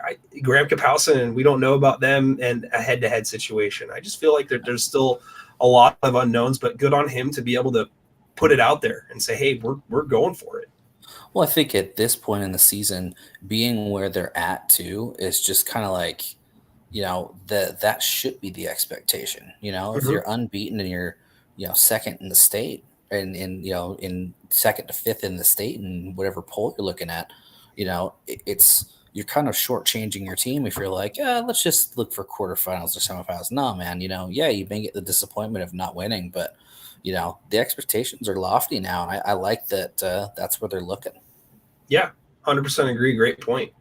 Graham Kapowson, and we don't know about them and a head-to-head situation. I just feel like there's still a lot of unknowns, but good on him to be able to put it out there and say, hey, we're going for it. Well, I think at this point in the season, being where they're at too is just kind of like, that should be the expectation. If you're unbeaten and you're, second in the state and in second to fifth in the state and whatever poll you're looking at, you're kind of shortchanging your team if you're like, let's just look for quarterfinals or semifinals. No, man, you may get the disappointment of not winning, but the expectations are lofty now. And I like that that's where they're looking. Yeah, 100% agree. Great point.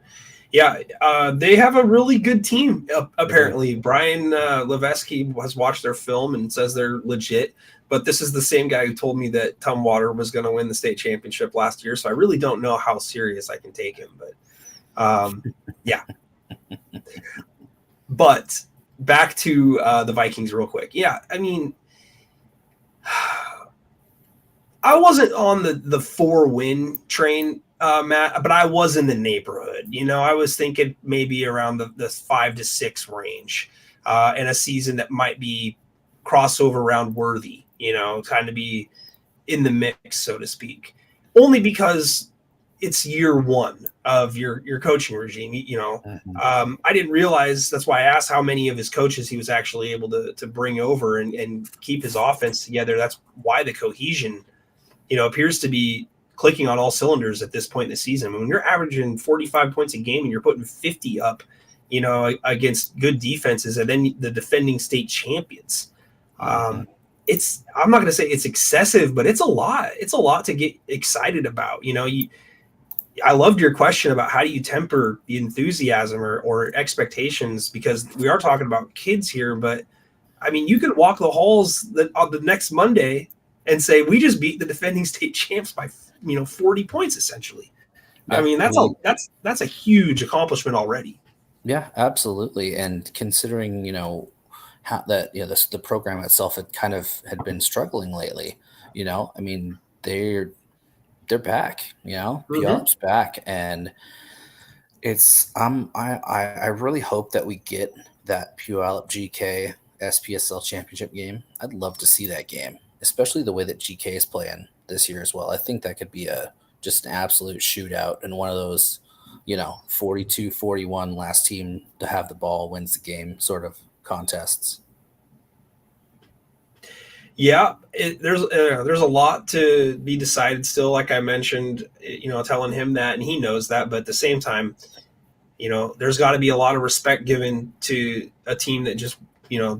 Yeah, they have a really good team, apparently. Brian Levesky has watched their film and says they're legit, but this is the same guy who told me that Tumwater was going to win the state championship last year, so I really don't know how serious I can take him, but yeah. But back to the Vikings real quick. Yeah, I mean, I wasn't on the 4-win train, Matt, but I was in the neighborhood. I was thinking maybe around the 5 to 6 range, in a season that might be crossover round worthy, kind of be in the mix, so to speak. Only because it's year one of your coaching regime. I didn't realize, that's why I asked how many of his coaches he was actually able to bring over and keep his offense together. That's why the cohesion appears to be clicking on all cylinders at this point in the season. I mean, when you're averaging 45 points a game and you're putting 50 up, against good defenses and then the defending state champions, I'm not going to say it's excessive, but it's a lot. It's a lot to get excited about. I loved your question about how do you temper the enthusiasm or expectations, because we are talking about kids here, but I mean, you could walk the halls on the next Monday and say, we just beat the defending state champs by, 40 points, essentially. Yeah, I mean, that's a huge accomplishment already. Yeah, absolutely. And considering, how that, the program itself had been struggling lately, I mean, they're back, Puyallup's back. And it's, I really hope that we get that Puyallup GK SPSL championship game. I'd love to see that game, especially the way that GK is playing this year as well. I think that could be just an absolute shootout, and one of those, 42-41 last team to have the ball wins the game sort of contests. Yeah, there's a lot to be decided still. Like I mentioned, telling him that, and he knows that. But at the same time, there's got to be a lot of respect given to a team that just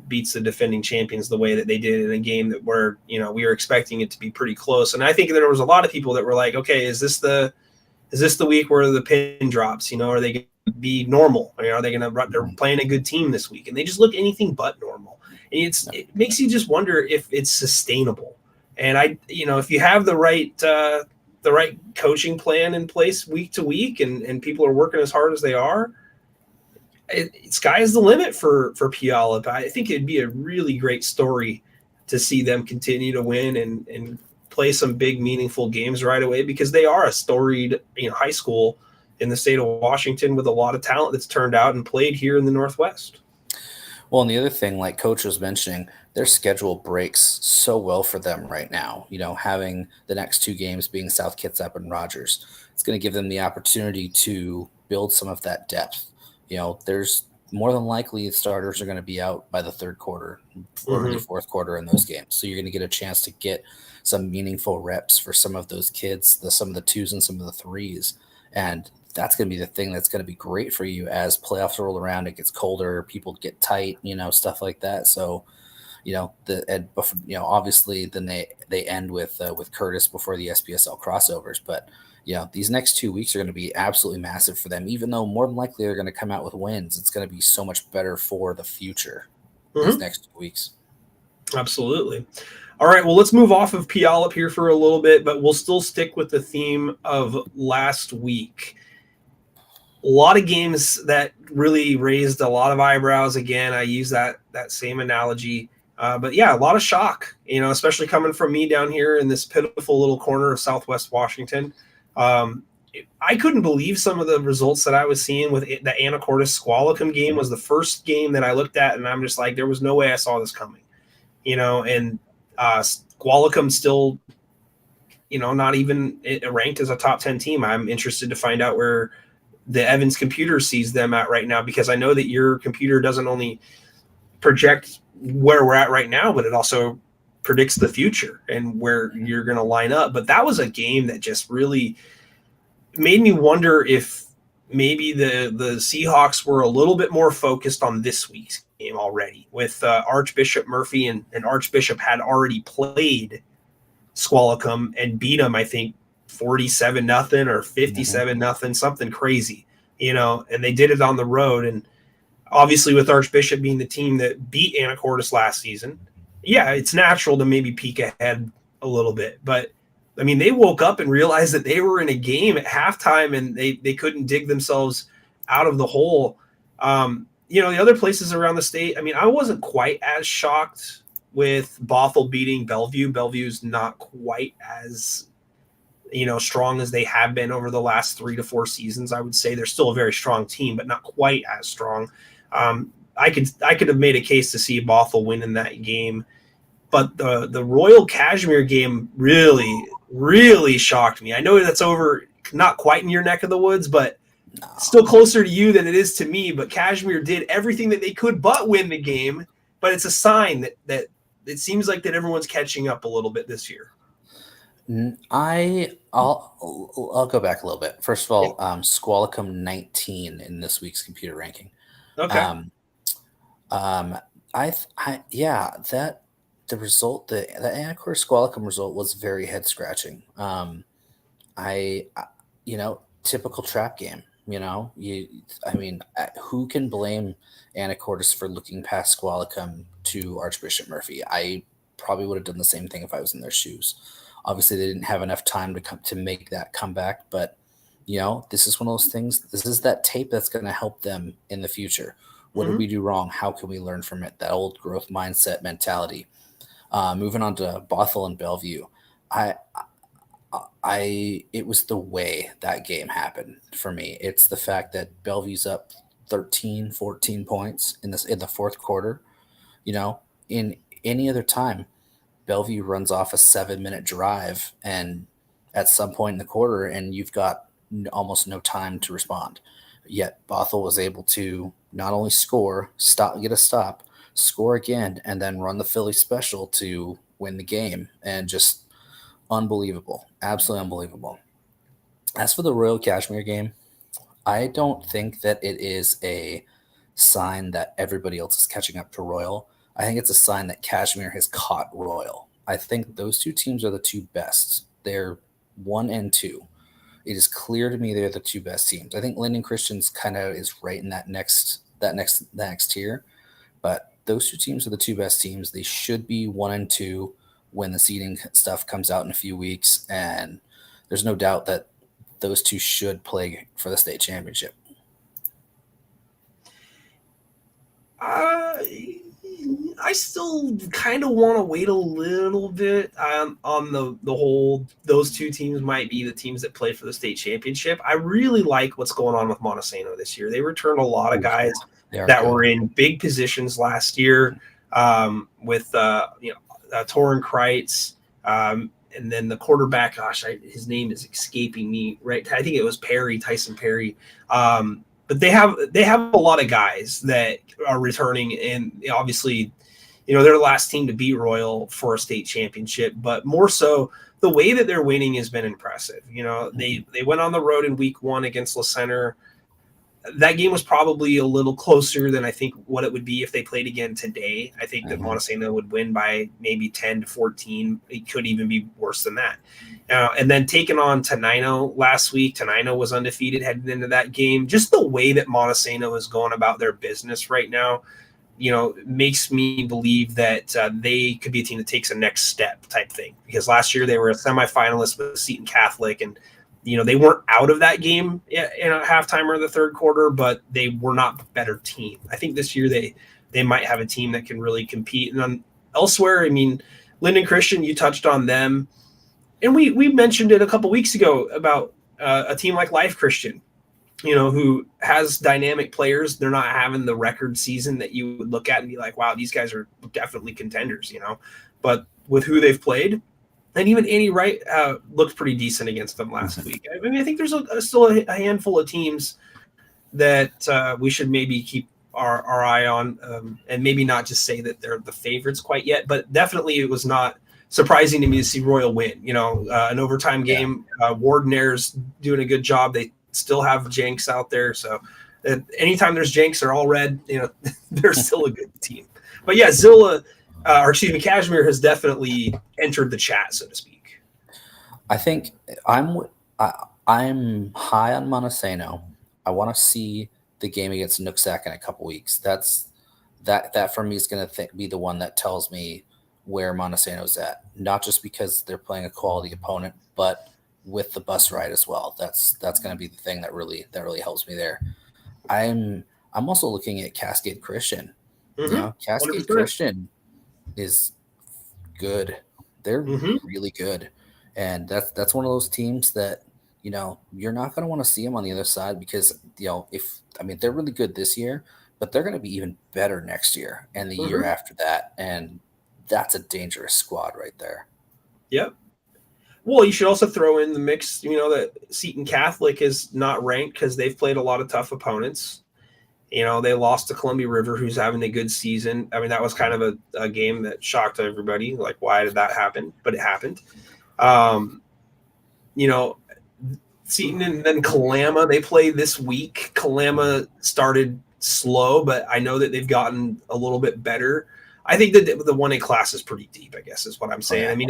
beats the defending champions the way that they did in a game that where we were expecting it to be pretty close. And I think there was a lot of people that were like, okay, is this the week where the pin drops? Are they going to be normal? Are they going to? They're playing a good team this week, and they just look anything but normal. And it makes you just wonder if it's sustainable. And if you have the right coaching plan in place week to week, and people are working as hard as they are, sky is the limit for Puyallup. I think it'd be a really great story to see them continue to win and play some big, meaningful games right away, because they are a storied, high school in the state of Washington with a lot of talent that's turned out and played here in the Northwest. Well, and the other thing, like Coach was mentioning, their schedule breaks so well for them right now. Having the next two games being South Kitsap and Rogers, it's going to give them the opportunity to build some of that depth. There's more than likely starters are going to be out by the third quarter, early fourth quarter in those games. So you're going to get a chance to get some meaningful reps for some of those kids, some of the twos and some of the threes. And that's going to be the thing that's going to be great for you as playoffs roll around. It gets colder, people get tight, stuff like that. So, obviously then they end with Curtis before the SPSL crossovers. But these next 2 weeks are going to be absolutely massive for them, even though more than likely they're going to come out with wins. It's going to be so much better for the future these next 2 weeks. Absolutely. All right, well, let's move off of Puyallup here for a little bit, but we'll still stick with the theme of last week. A lot of games that really raised a lot of eyebrows. Again, I use that same analogy. But yeah, a lot of shock, especially coming from me down here in this pitiful little corner of Southwest Washington. I couldn't believe some of the results that I was seeing with the Anacortes-Squalicum game. Was the first game that I looked at, and I'm just like, there was no way I saw this coming, and Squalicum still, not even ranked as a top 10 team. I'm interested to find out where the Evans computer sees them at right now, because I know that your computer doesn't only project where we're at right now, but it also predicts the future and where you're going to line up. But that was a game that just really made me wonder if maybe the Seahawks were a little bit more focused on this week's game already, with Archbishop Murphy, and Archbishop had already played Squalicum and beat them, I think, 47-0 or 57-0, something crazy, and they did it on the road. And obviously with Archbishop being the team that beat Anacortes last season, yeah, it's natural to maybe peek ahead a little bit. But I mean, they woke up and realized that they were in a game at halftime, and they couldn't dig themselves out of the hole. The other places around the state, I mean, I wasn't quite as shocked with Bothell beating Bellevue. Bellevue's not quite as strong as they have been over the last 3 to 4 seasons. I would say they're still a very strong team, but not quite as strong. I could have made a case to see Bothell win in that game, but the Royal Cashmere game really, really shocked me. I know that's over, not quite in your neck of the woods, but still closer to you than it is to me. But Cashmere did everything that they could but win the game. But it's a sign that it seems like that everyone's catching up a little bit this year. I'll go back a little bit. First of Yeah. all, Squalicum 19 in this week's computer ranking. Okay. Um, yeah, that the result, the Anacore Squalicum result was very head scratching. Typical trap game. Who can blame Anacortes for looking past Squalicum to Archbishop Murphy? I probably would have done the same thing if I was in their shoes. Obviously, they didn't have enough time to make that comeback, but this is one of those things. This is that tape that's going to help them in the future. What did we do wrong? How can we learn from it? That old growth mindset mentality. Moving on to Bothell and Bellevue, it was the way that game happened for me. It's the fact that Bellevue's up 13, 14 points in the fourth quarter. In any other time, Bellevue runs off a 7-minute drive and at some point in the quarter, and you've got almost no time to respond. Yet Bothell was able to not only get a stop, score again, and then run the Philly special to win the game. And just unbelievable. Absolutely unbelievable. As for the Royal Kashmir game, I don't think that it is a sign that everybody else is catching up to Royal. I think it's a sign that Kashmir has caught Royal. I think those two teams are the two best. They're 1 and 2. It is clear to me they're the two best teams. I think Linden Christian's kind of is right in that next tier, but those two teams are the two best teams. They should be 1 and 2 when the seeding stuff comes out in a few weeks, and there's no doubt that those two should play for the state championship. I still kind of want to wait a little bit on the whole. Those two teams might be the teams that play for the state championship. I really like what's going on with Montesano this year. They returned a lot of guys that were in big positions last year with Torrin Kreitz, and then the quarterback. Gosh, his name is escaping me. Right, I think it was Tyson Perry. But they have a lot of guys that are returning, and obviously, they're the last team to beat Royal for a state championship. But more so, the way that they're winning has been impressive. They went on the road in week 1 against La Center. That game was probably a little closer than I think what it would be if they played again today. I think that Montesano would win by maybe 10 to 14. It could even be worse than that. And then taking on Tenino last week, Tenino was undefeated heading into that game. Just the way that Montesano is going about their business right now, makes me believe that they could be a team that takes a next step type thing. Because last year they were a semifinalist with Seton Catholic, and they weren't out of that game in a halftime or the third quarter, but they were not a better team. I think this year they might have a team that can really compete. And then elsewhere, Linden Christian, you touched on them. And we mentioned it a couple weeks ago about a team like Life Christian, who has dynamic players. They're not having the record season that you would look at and be like, wow, these guys are definitely contenders, But with who they've played, and even Annie Wright looked pretty decent against them last week. I think there's still a handful of teams that we should maybe keep our eye on, and maybe not just say that they're the favorites quite yet. But definitely it was not surprising to me to see Royal win. An overtime game. Wardenair's doing a good job. They still have Jenks out there. So anytime there's Jenks, they're all red. They're still a good team. But yeah, Kashmir has definitely entered the chat, so to speak. I think I'm high on Montesano. I want to see the game against Nooksack in a couple weeks. That for me is going to be the one that tells me where Montesano's at. Not just because they're playing a quality opponent, but with the bus ride as well. That's going to be the thing that really helps me there. I'm also looking at Cascade Christian. Cascade 100%. Christian is good. They're really good. And that's one of those teams that, you're not going to want to see them on the other side because, they're really good this year, but they're going to be even better next year and the year after that. And that's a dangerous squad right there. Yep. Well, you should also throw in the mix, that Seton Catholic is not ranked because they've played a lot of tough opponents. They lost to Columbia River, who's having a good season. That was kind of a game that shocked everybody. Like, why did that happen? But it happened. You know, Seton and then Kalama, they play this week. Kalama started slow, but I know that they've gotten a little bit better. I think that the 1A class is pretty deep, I guess is what I'm saying. I mean,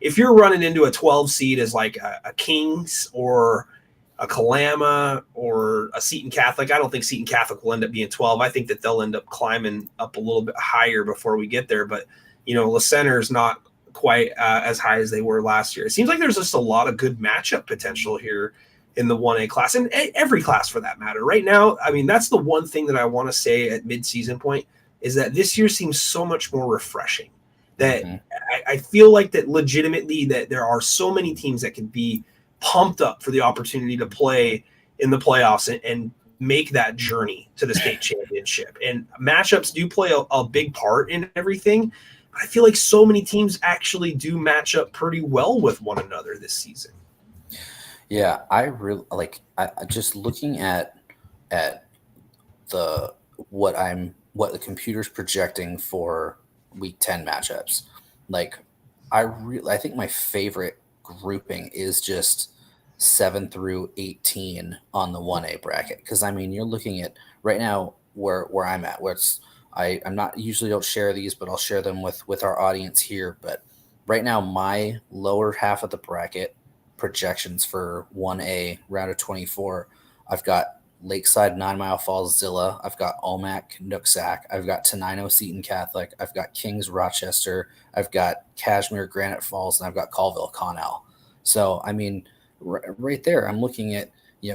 if you're running into a 12 seed as like a Kings or a Kalama or a Seton Catholic, I don't think Seton Catholic will end up being 12. I think that they'll end up climbing up a little bit higher before we get there. But, La Center is not quite as high as they were last year. It seems like there's just a lot of good matchup potential here in the 1A class and every class for that matter. Right now, I mean, that's the one thing that I want to say at mid-season point is that this year seems so much more refreshing. That I feel like that legitimately that there are so many teams that can be pumped up for the opportunity to play in the playoffs and make that journey to the state championship. And matchups do play a big part in everything. I feel like so many teams actually do match up pretty well with one another this season. Yeah, I really like. I just looking at the what the computer's projecting for week 10 matchups. Like, I think my favorite grouping is just 7 through 18 on the 1A bracket, because I mean you're looking at right now where I'm at, where it's I'm not usually don't share these, but I'll share them with our audience here. But right now, my lower half of the bracket projections for 1A round of 24, I've got Lakeside 9 Mile Falls Zilla, I've got Omak Nooksack, I've got Tenino Seton Catholic, I've got Kings Rochester, I've got Kashmir Granite Falls, and I've got Colville Connell. So I mean, right there, I'm looking at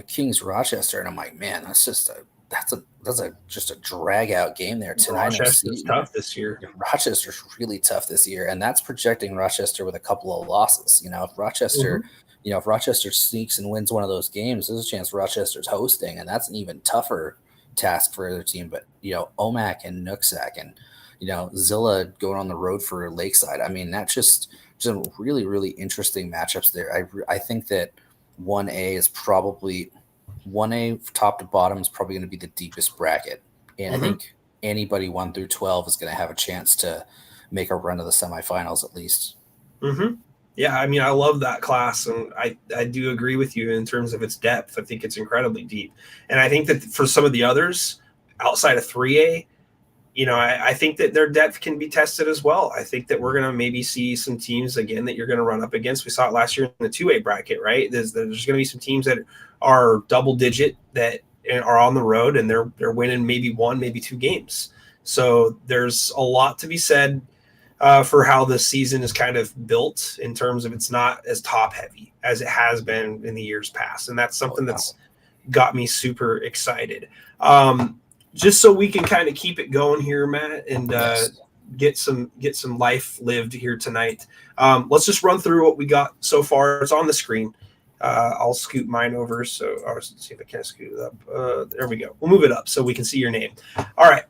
Kings Rochester, and I'm like, man, that's just a drag out game there. Rochester's tough this year. Rochester's really tough this year, and that's projecting Rochester with a couple of losses. If Rochester, if Rochester sneaks and wins one of those games, there's a chance Rochester's hosting, and that's an even tougher task for their team. But Omak and Nooksack and Zilla going on the road for Lakeside. I mean, that's just really, really interesting matchups there. I think that 1A is probably 1A top to bottom is probably going to be the deepest bracket, and I think anybody 1 through 12 is going to have a chance to make a run to the semifinals at least. Yeah, I mean, I love that class, and I do agree with you in terms of its depth. I think it's incredibly deep, and I think that for some of the others outside of 3A, I think that their depth can be tested as well. I think that we're going to maybe see some teams again that you're going to run up against. We saw it last year in the 2A bracket, right? There's going to be some teams that are double digit that are on the road, and they're winning maybe 1, maybe 2 games. So there's a lot to be said for how the season is kind of built in terms of it's not as top heavy as it has been in the years past. And that's something that's got me super excited. Just so we can kind of keep it going here, Matt, and get some life lived here tonight. Let's just run through what we got so far. It's on the screen. I'll scoot mine over. So let's see if I can scoot it up. There we go. We'll move it up so we can see your name. All right.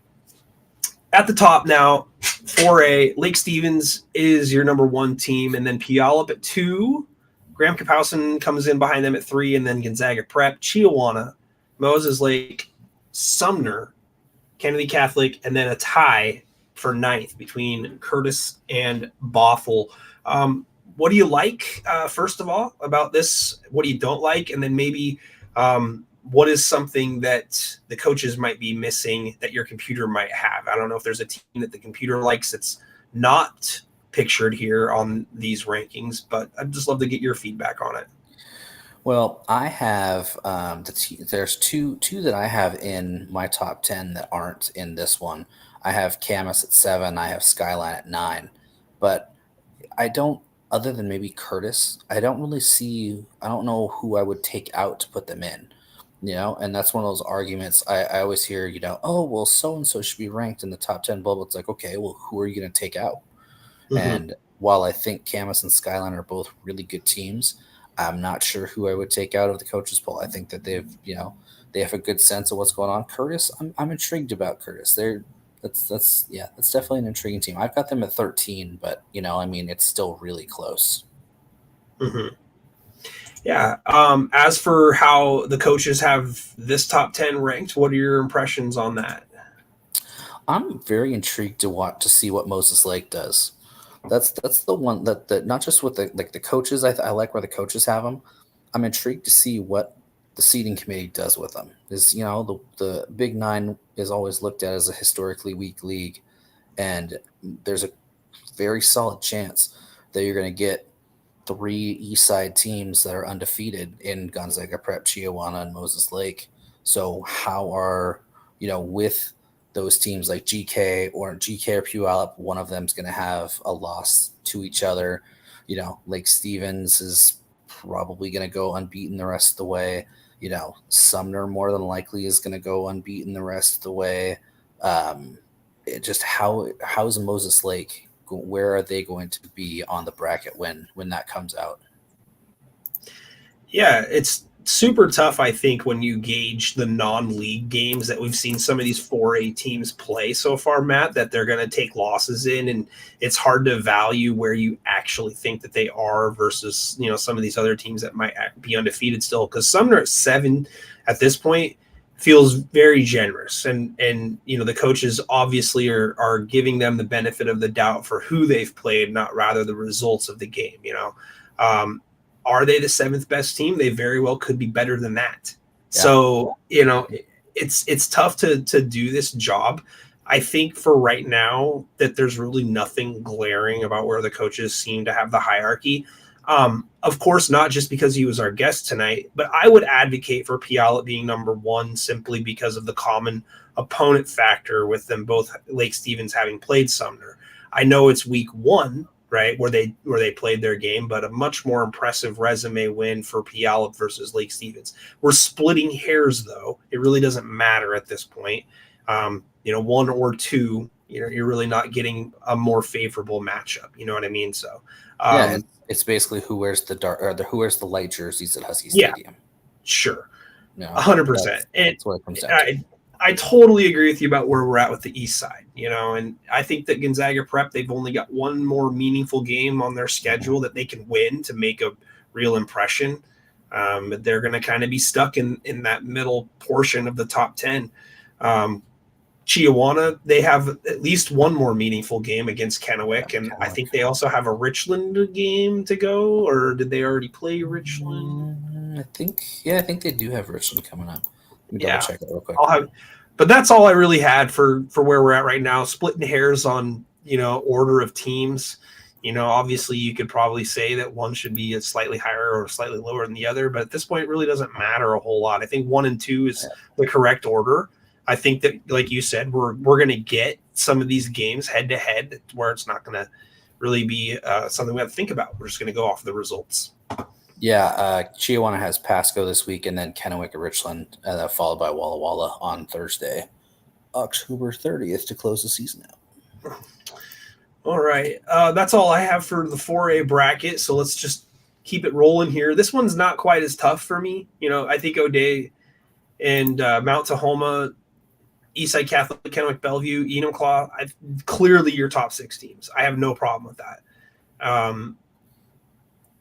At the top now, 4A, Lake Stevens is your number 1 team, and then Puyallup at 2. Graham Kapowson comes in behind them at 3, and then Gonzaga Prep, Chiawana, Moses Lake, Sumner, Kennedy Catholic, and then a tie for 9th between Curtis and Bothell. What do you like, first of all, about this? What do you don't like? And then maybe what is something that the coaches might be missing that your computer might have? I don't know if there's a team that the computer likes that's not pictured here on these rankings, but I'd just love to get your feedback on it. Well, I have there's two that I have in my top 10 that aren't in this one. I have Camas at 7. I have Skyline at 9. But I don't, other than maybe Curtis, I don't know who I would take out to put them in. And that's one of those arguments I always hear, oh, well, so-and-so should be ranked in the top 10 bubble. It's like, okay, well, who are you going to take out? And while I think Camas and Skyline are both really good teams, I'm not sure who I would take out of the coaches poll. I think that they have a good sense of what's going on. Curtis, I'm intrigued about Curtis. That's definitely an intriguing team. I've got them at 13, but it's still really close. Yeah. As for how the coaches have this top 10 ranked, what are your impressions on that? I'm very intrigued to see what Moses Lake does. That's the one that not just with the coaches. I like where the coaches have them. I'm intrigued to see what the seating committee does with them. Is the Big Nine is always looked at as a historically weak league, and there's a very solid chance that you're going to get three East Side teams that are undefeated in Gonzaga Prep, Chiawana, and Moses Lake. So how are with those teams like GK or Puyallup, one of them's going to have a loss to each other. Lake Stevens is probably going to go unbeaten the rest of the way. Sumner more than likely is going to go unbeaten the rest of the way. How's Moses Lake? Where are they going to be on the bracket when that comes out? Yeah, it's super tough, I think, when you gauge the non-league games that we've seen some of these 4A teams play so far, Matt, that they're going to take losses in, and it's hard to value where you actually think that they are versus, some of these other teams that might be undefeated still, because Sumner at 7 at this point feels very generous, and the coaches obviously are giving them the benefit of the doubt for who they've played, not rather the results of the game. Are they the 7th best team? They very well could be better than that. Yeah. So it's tough to do this job. I think for right now that there's really nothing glaring about where the coaches seem to have the hierarchy. Of course, not just because he was our guest tonight, but I would advocate for Puyallup being number 1 simply because of the common opponent factor with them both, Lake Stevens having played Sumner. I know it's week 1, right, where they played their game, but a much more impressive resume win for Puyallup versus Lake Stevens. We're splitting hairs, though. It really doesn't matter at this point. 1 or 2, you're really not getting a more favorable matchup. You know what I mean? So it's basically who wears the dark or who wears the light jerseys at Husky Stadium. Yeah, sure. 100%. That's what it comes down to. I totally agree with you about where we're at with the East Side, and I think that Gonzaga Prep, they've only got one more meaningful game on their schedule that they can win to make a real impression. But they're going to kind of be stuck in that middle portion of the top 10. Chiawana, they have at least one more meaningful game against Kennewick, and I think they also have a Richland game to go, or did they already play Richland? I think they do have Richland coming up. Let me double check it real quick. But that's all I really had for where we're at right now. Splitting hairs on order of teams. Obviously you could probably say that one should be a slightly higher or slightly lower than the other, but at this point it really doesn't matter a whole lot. I think 1 and 2 is the correct order. I think that, like you said, we're going to get some of these games head to head where it's not going to really be something we have to think about. We're just going to go off the results. Yeah, Chiawana has Pasco this week, and then Kennewick and Richland, followed by Walla Walla on Thursday, October 30th, to close the season out. All right, that's all I have for the 4A bracket. So let's just keep it rolling here. This one's not quite as tough for me. I think O'Dea and Mount Tahoma, Eastside Catholic, Kennewick, Bellevue, Enumclaw, clearly your top 6 teams. I have no problem with that.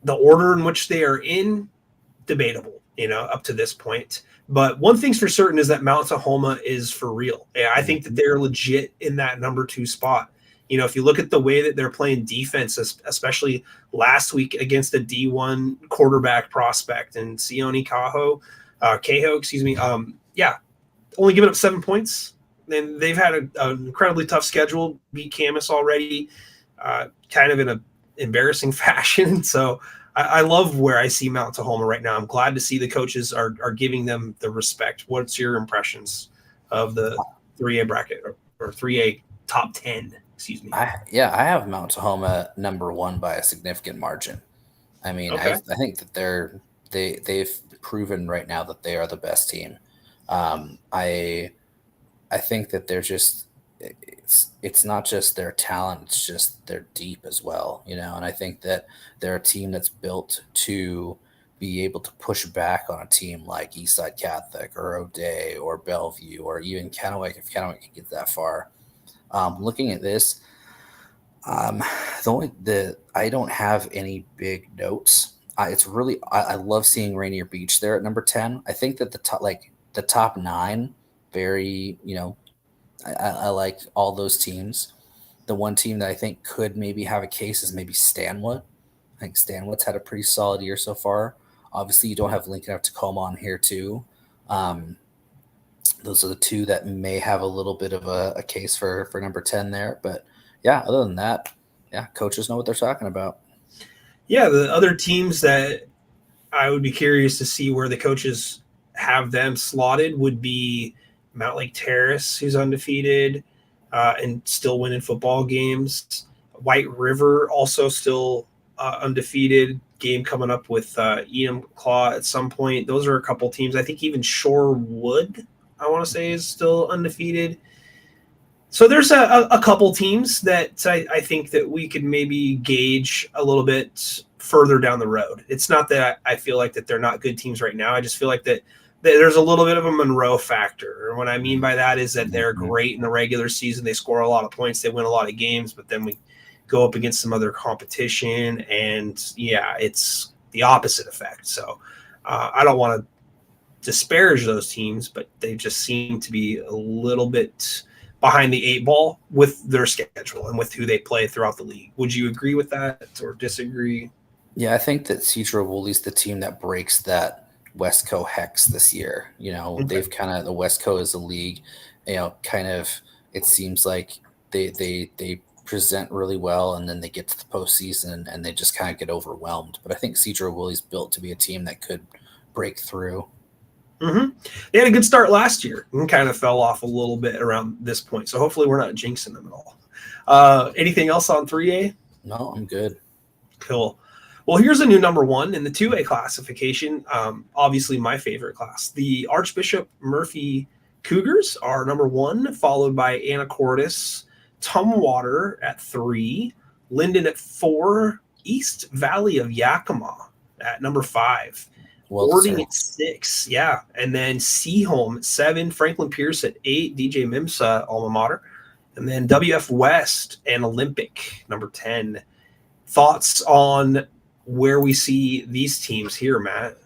The order in which they are in, debatable, up to this point. But one thing's for certain is that Mount Tahoma is for real. I think that they're legit in that number 2 spot. If you look at the way that they're playing defense, especially last week against a D1 quarterback prospect and Sione Cahoe, only giving up 7 points. And they've had an incredibly tough schedule, beat Camas already, kind of in an embarrassing fashion. So I love where I see Mount Tahoma right now. I'm glad to see the coaches are giving them the respect. What's your impressions of the 3A bracket or 3A top 10? Excuse me. I have Mount Tahoma number 1 by a significant margin. I mean, okay. I think that they've proven right now that they are the best team. I think that they're just it's not just their talent, it's just they're deep as well, and I think that they're a team that's built to be able to push back on a team like Eastside Catholic or O'Dea or Bellevue or even Kennewick, if Kennewick can get that far. Looking at this, I don't have any big notes. I love seeing Rainier Beach there at number 10. I think that the top 9, very, I like all those teams. The one team that I think could maybe have a case is maybe Stanwood. I think Stanwood's had a pretty solid year so far. Obviously, you don't have Lincoln or Tacoma on here too. Those are the two that may have a little bit of a case for number 10 there. But yeah, other than that, yeah, coaches know what they're talking about. Yeah, the other teams that I would be curious to see where the coaches have them slotted would be Mount Lake Terrace, who's undefeated and still winning football games. White River also still undefeated. Game coming up with Edom Claw at some point. Those are a couple teams. I think even Shorewood, I want to say, is still undefeated. So there's a couple teams that I think that we could maybe gauge a little bit further down the road. It's not that I feel like that they're not good teams right now. I just feel like that there's a little bit of a Monroe factor. And what I mean by that is that they're great in the regular season. They score a lot of points. They win a lot of games, but then we go up against some other competition. And yeah, it's the opposite effect. So I don't want to disparage those teams, but they just seem to be a little bit behind the eight ball with their schedule and with who they play throughout the league. Would you agree with that or disagree? Yeah, I think that Cedro Wooley's the team that breaks that Westco hex this year. You know, Okay. they've kind of, the Westco is a league, you know, kind of, it seems like they present really well and then they get to the postseason and they just kind of get overwhelmed. But I think Cedro Wooley's built to be a team that could break through. Mm-hmm. They had a good start last year and kind of fell off a little bit around this point. So hopefully we're not jinxing them at all. Anything else on 3A? No, I'm good. Cool. Well, here's a new number one in the 2A classification. Obviously my favorite class. The Archbishop Murphy Cougars are number one, followed by Anacortes, Tumwater at 3, Linden at 4, East Valley of Yakima at number 5. Boarding at 6, yeah. And then Seaholm at 7, Franklin Pierce at 8, DJ Mims alma mater. And then WF West and Olympic, number 10. Thoughts on where we see these teams here, Matt?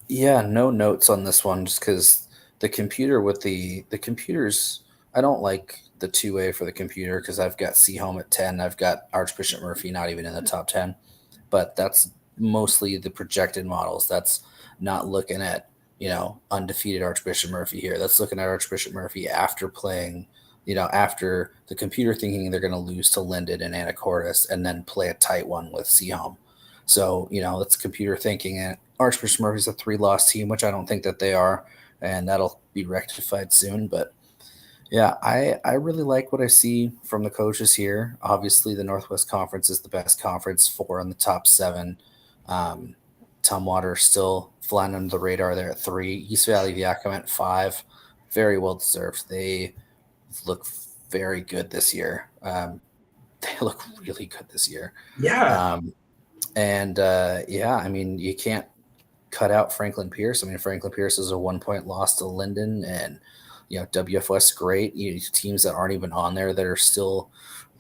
Yeah, no notes on this one just because the computer with the computers, I don't like the 2A for the computer because I've got Seaholm at 10. I've got Archbishop Murphy not even in the top 10. But that's mostly the projected models. That's not looking at, you know, undefeated Archbishop Murphy here. That's looking at Archbishop Murphy after playing, you know, after the computer thinking they're going to lose to Linden and Anacortes and then play a tight one with Seaholm. So, you know, that's computer thinking. And Archbishop Murphy's a 3-loss team, which I don't think that they are, and that'll be rectified soon. But yeah, I really like what I see from the coaches here. Obviously, the Northwest Conference is the best conference, 4 in the top 7. Tumwater still flying under the radar there at 3. East Valley of Yakima at 5. Very well deserved. They look very good this year. They look really good this year. Yeah. Yeah, I mean, you can't cut out Franklin Pierce. I mean, Franklin Pierce is a 1-point loss to Linden, and, you know, WFS great. You know, teams that aren't even on there that are still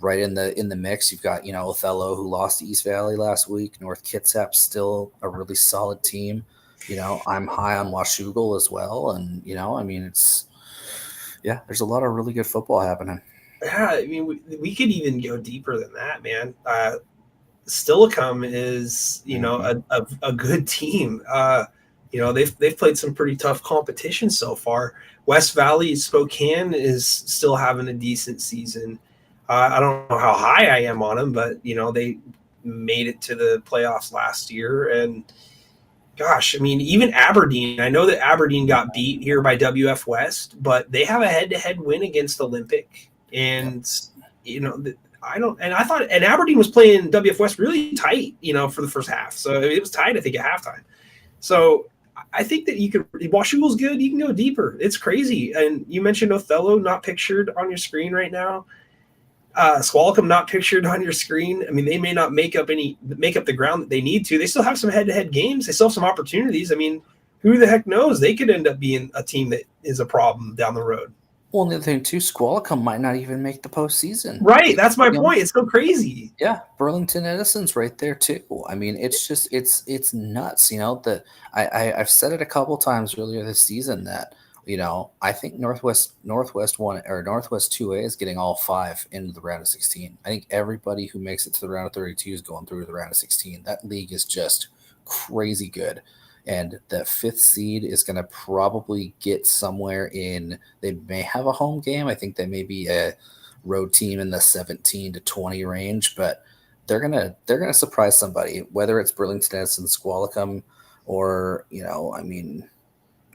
right in the mix. You've got, you know, Othello, who lost to East Valley last week. North Kitsap still a really solid team. You know, I'm high on Washougal as well, and, you know, I mean, there's a lot of really good football happening. Yeah, I mean, we could even go deeper than that, man. Stillicum is, you know, a good team. You know, they've played some pretty tough competition so far. West Valley Spokane is still having a decent season. I don't know how high I am on them, but, you know, they made it to the playoffs last year. And gosh, I mean, even Aberdeen, I know that Aberdeen got beat here by WF West, but they have a head-to-head win against Olympic. And, you know, I thought Aberdeen was playing WF West really tight, you know, for the first half. So it was tight, I think, at halftime. So I think that you could, Washougal's good. You can go deeper. It's crazy. And you mentioned Othello not pictured on your screen right now. Squalicum not pictured on your screen. I mean, they may not make up the ground that they need to. They still have some head-to-head games. They still have some opportunities. I mean, who the heck knows? They could end up being a team that is a problem down the road. Well, and the other thing too, Squalicum might not even make the postseason. Right, that's my point. It's so crazy. Yeah, Burlington Edison's right there too. I mean, it's just it's nuts. You know, that I've said it a couple times earlier this season that I think Northwest 2A is getting all 5 into the round of 16. I think everybody who makes it to the round of 32 is going through to the round of 16. That league is just crazy good. And the 5th seed is going to probably get somewhere in. They may have a home game. I think they may be a road team in the 17 to 20 range, but they're gonna surprise somebody, whether it's Burlington Edison, Squalicum, or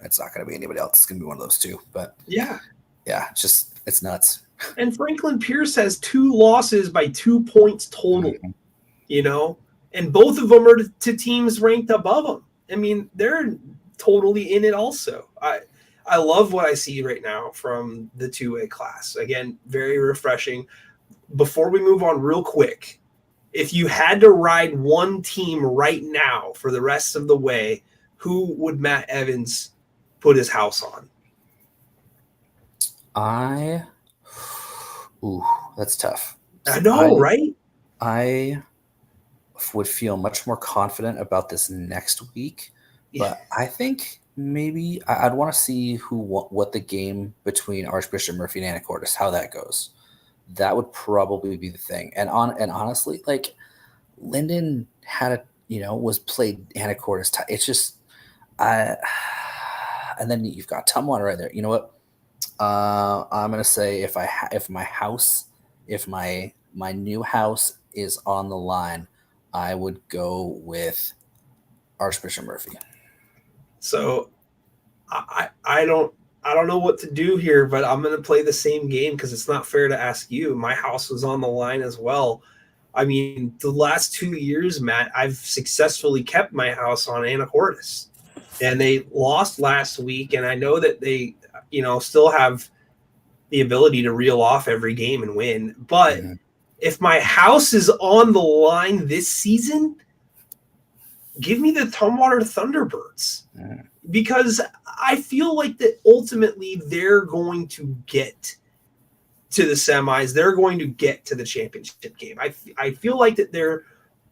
it's not going to be anybody else. It's going to be one of those two. But yeah, it's nuts. And Franklin Pierce has 2 losses by 2 points total. And both of them are to teams ranked above them. I mean, they're totally in it also. I love what I see right now from the 2A class. Again, very refreshing. Before we move on real quick, if you had to ride one team right now for the rest of the way, who would Matt Evans put his house on? That's tough. I know, right? I would feel much more confident about this next week, but I think maybe I'd want to see what the game between Archbishop Murphy and Anacortes, how that goes. That would probably be the thing. And honestly, like Linden was played Anacortes. It's just and then you've got Tumwater right there. You know what? I'm gonna say if my new house is on the line, I would go with Archbishop Murphy. So I don't know what to do here, but I'm gonna play the same game because it's not fair to ask you. My house was on the line as well. I mean, the last 2 years, Matt, I've successfully kept my house on Anacortes. And they lost last week, and I know that they, still have the ability to reel off every game and win. But if my house is on the line this season, give me the Tumwater Thunderbirds. Because I feel like that ultimately they're going to get to the semis. They're going to get to the championship game. I feel like that they're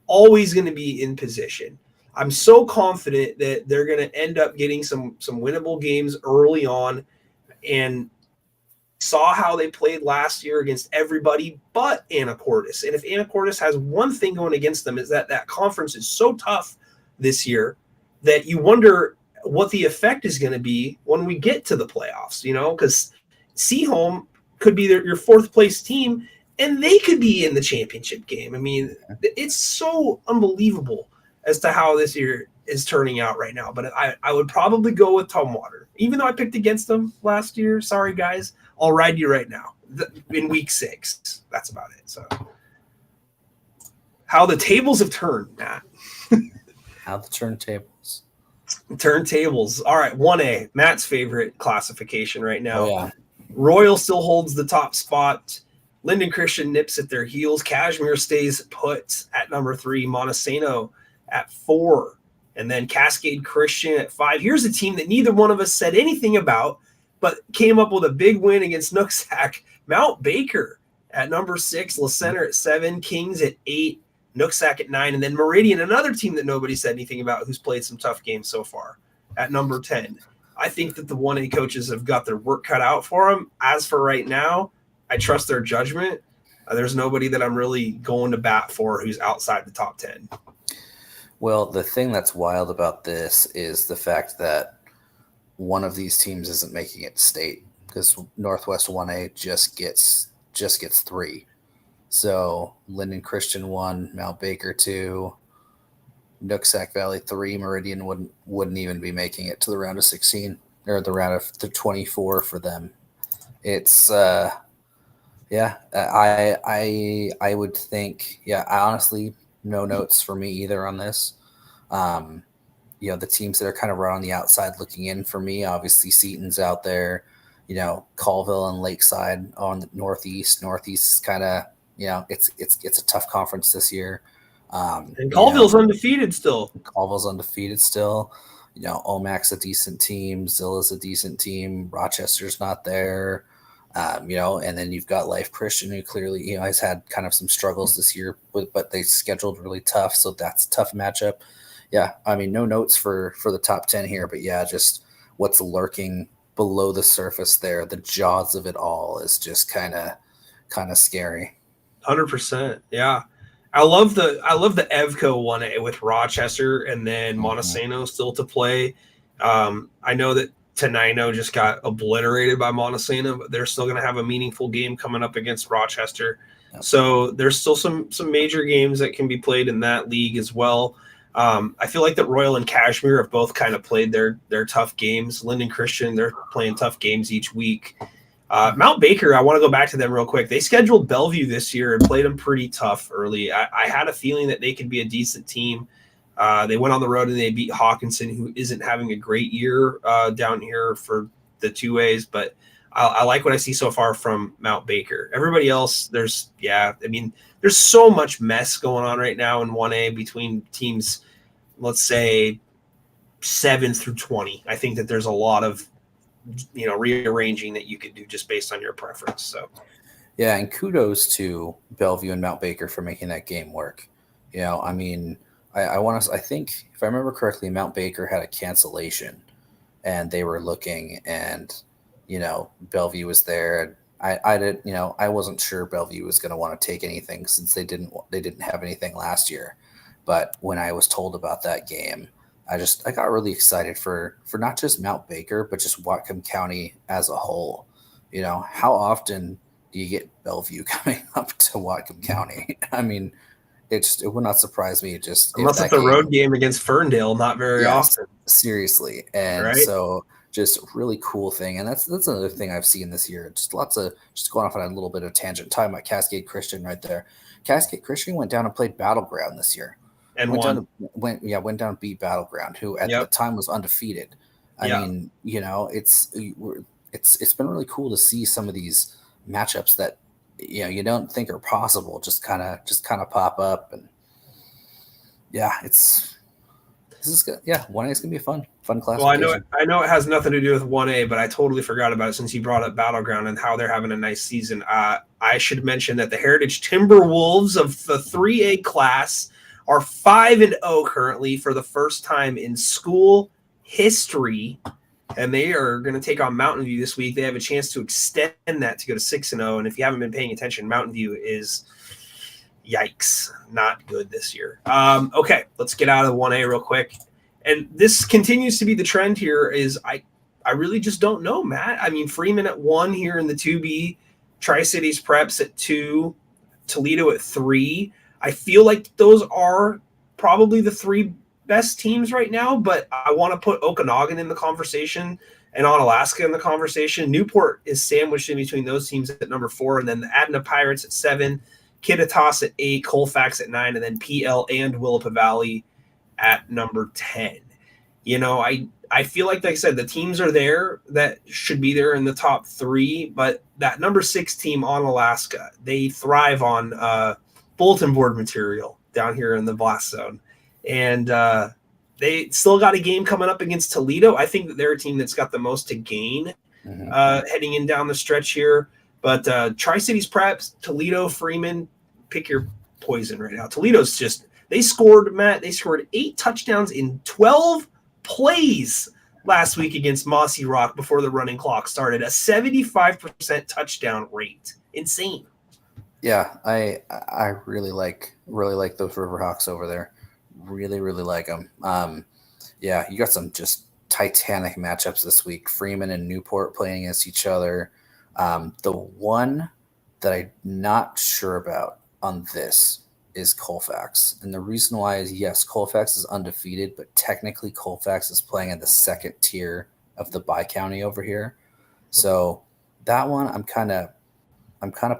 always going to be in position. I'm so confident that they're going to end up getting some winnable games early on, and saw how they played last year against everybody but Anacortes. And if Anacortes has one thing going against them is that conference is so tough this year that you wonder what the effect is going to be when we get to the playoffs, because Seaholm could be your 4th place team and they could be in the championship game. I mean, it's so unbelievable as to how this year is turning out right now. But I would probably go with Tumwater. Even though I picked against them last year, sorry guys, I'll ride you right now in week 6. That's about it. So how the tables have turned, Matt. How the turntables. Turntables. All right, 1A, Matt's favorite classification right now. Oh, yeah. Royal still holds the top spot. Linden Christian nips at their heels. Kashmir stays put at number 3. Montesano at 4. And then Cascade Christian at 5. Here's a team that neither one of us said anything about, but came up with a big win against Nooksack. Mount Baker at number 6. La Center at 7. Kings at 8. Nooksack at 9. And then Meridian, another team that nobody said anything about, who's played some tough games so far, at number 10. I think that the 1A coaches have got their work cut out for them. As for right now, I trust their judgment. There's nobody that I'm really going to bat for who's outside the top 10. Well, the thing that's wild about this is the fact that one of these teams isn't making it state, because Northwest 1A just gets 3. So Linden Christian 1, Mount Baker 2, Nooksack Valley 3, Meridian wouldn't even be making it to the round of 16 or the round of the 24 for them. It's I would think, I honestly, no notes for me either on this. The teams that are kind of right on the outside looking in for me, obviously Seaton's out there, Colville and Lakeside on the Northeast. Northeast is kind of, it's a tough conference this year. And Colville's undefeated still. Omac's a decent team. Zilla's a decent team. Rochester's not there. And then you've got Life Christian, who clearly, has had kind of some struggles this year, but they scheduled really tough. So that's a tough matchup. Yeah. I mean, no notes for the top 10 here, but just what's lurking below the surface there, the jaws of it all is just kind of scary. 100%. Yeah. I love the Evco one with Rochester and then Montesano still to play. I know that Tenino just got obliterated by Montesano, but they're still going to have a meaningful game coming up against Rochester. Yep. So there's still some major games that can be played in that league as well. I feel like that Royal and Kashmir have both kind of played their tough games. Linden Christian, they're playing tough games each week. Mount Baker, I want to go back to them real quick. They scheduled Bellevue this year and played them pretty tough early. I had a feeling that they could be a decent team. They went on the road and they beat Hawkinson, who isn't having a great year down here for the 2As, but I like what I see so far from Mount Baker. Everybody else, there's so much mess going on right now in 1A between teams, let's say 7 through 20. I think that there's a lot of rearranging that you could do just based on your preference. So, yeah, and kudos to Bellevue and Mount Baker for making that game work. I mean, I think if I remember correctly, Mount Baker had a cancellation, and they were looking, and Bellevue was there. I wasn't sure Bellevue was going to want to take anything since they didn't have anything last year, but when I was told about that game, I got really excited for not just Mount Baker, but just Whatcom County as a whole. How often do you get Bellevue coming up to Whatcom County? I mean, it would not surprise me unless it's a road game against Ferndale, not very often. Seriously, and right? So just really cool thing, and that's another thing I've seen this year. Just lots of going off on a little bit of tangent. Talking about Cascade Christian right there. Cascade Christian went down and played Battleground this year. And went down and beat Battleground, who at the time was undefeated. I mean, it's been really cool to see some of these matchups that you don't think are possible just kind of pop up, and this is good. 1A is gonna be a fun classification. Well, I know it has nothing to do with 1A, but I totally forgot about it since you brought up Battleground and how they're having a nice season. I should mention that the Heritage Timberwolves of the 3A class are 5-0 currently for the first time in school history, and they are going to take on Mountain View this week. They have a chance to extend that to go to 6-0, and if you haven't been paying attention, Mountain View is yikes, not good this year. Okay, let's get out of 1A real quick, and this continues to be the trend here. Is I really just don't know, Matt. I mean, Freeman at 1 here in the 2B, Tri-Cities Preps at 2, Toledo at 3. I feel like those are probably the 3 best teams right now, but I want to put Okanagan in the conversation and Onalaska in the conversation. Newport is sandwiched in between those teams at number 4, and then the Adna Pirates at 7, Kittitas at 8, Colfax at 9, and then PL and Willapa Valley at number 10. I feel like I said, the teams are there that should be there in the top 3, but that number 6 team, Onalaska, they thrive on bulletin board material down here in the blast zone, and they still got a game coming up against Toledo. I think that they're a team that's got the most to gain heading in down the stretch here, but Tri-Cities Preps, Toledo, Freeman, pick your poison right now. Toledo's they scored 8 touchdowns in 12 plays last week against Mossy Rock before the running clock started, a 75% touchdown rate. Insane. Yeah, I really like those Riverhawks over there. Really, really like them. You got some just titanic matchups this week. Freeman and Newport playing against each other. The one that I'm not sure about on this is Colfax. And the reason why is, yes, Colfax is undefeated, but technically Colfax is playing in the second tier of the Bi-County over here. So that one, I'm kind of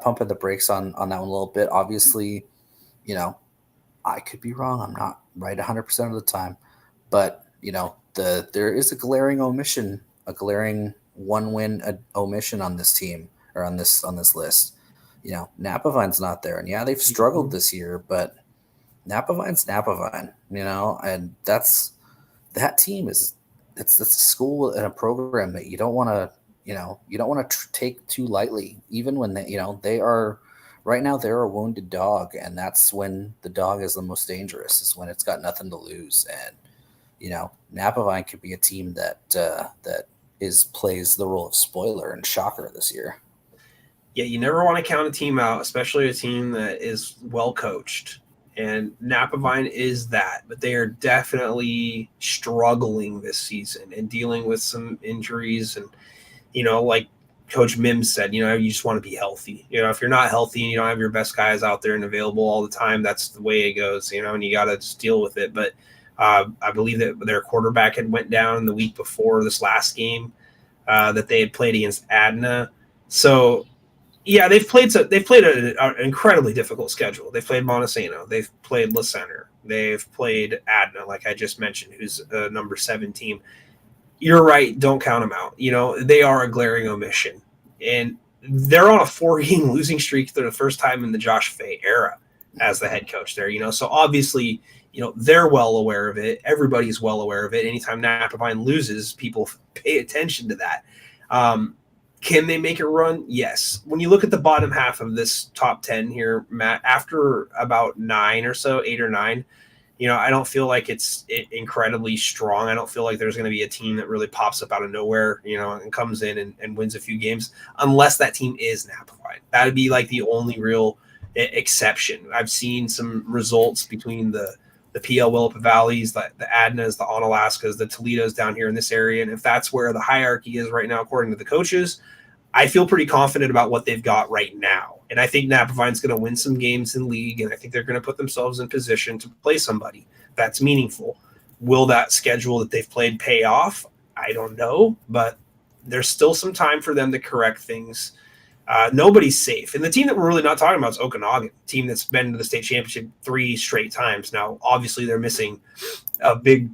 pumping the brakes on that one a little bit. Obviously, I could be wrong. I'm not right 100% of the time, but there is a glaring omission, a glaring 1-win omission on this team or on this list. Napavine's not there, and they've struggled this year, but Napavine's Napavine, and that team it's a school and a program that you don't want to take too lightly, even when they are right now, they're a wounded dog, and that's when the dog is the most dangerous, is when it's got nothing to lose. And Napavine could be a team that plays the role of spoiler and shocker this year. Yeah, you never want to count a team out, especially a team that is well coached. And Napavine is that, but they are definitely struggling this season and dealing with some injuries. And, like Coach Mims said, you just want to be healthy. If you're not healthy and you don't have your best guys out there and available all the time, that's the way it goes, and you got to just deal with it. But I believe that their quarterback had went down the week before this last game that they had played against Adna. So, yeah, they've played an incredibly difficult schedule. They've played Montesano. They've played La Center. They've played Adna, like I just mentioned, who's a number 7 team. You're right. Don't count them out. They are a glaring omission. And they're on a 4-game losing streak for the first time in the Josh Fay era as the head coach there. So obviously, they're well aware of it. Everybody's well aware of it. Anytime Napavine loses, people pay attention to that. Can they make a run? Yes. When you look at the bottom half of this top 10 here, Matt, after about 8 or 9, I don't feel like it's incredibly strong. I don't feel like there's going to be a team that really pops up out of nowhere, and comes in and wins a few games, unless that team is Napavine. That would be like the only real exception. I've seen some results between the Puyallup Valleys, the Adnas, the Onalaskas, the Toledos down here in this area. And if that's where the hierarchy is right now, according to the coaches, I feel pretty confident about what they've got right now. And I think Napavine's going to win some games in league, and I think they're going to put themselves in position to play somebody that's meaningful. Will that schedule that they've played pay off? I don't know, but there's still some time for them to correct things. Nobody's safe. And the team that we're really not talking about is Okanagan, team that's been to the state championship 3 straight times. Now, obviously, they're missing a big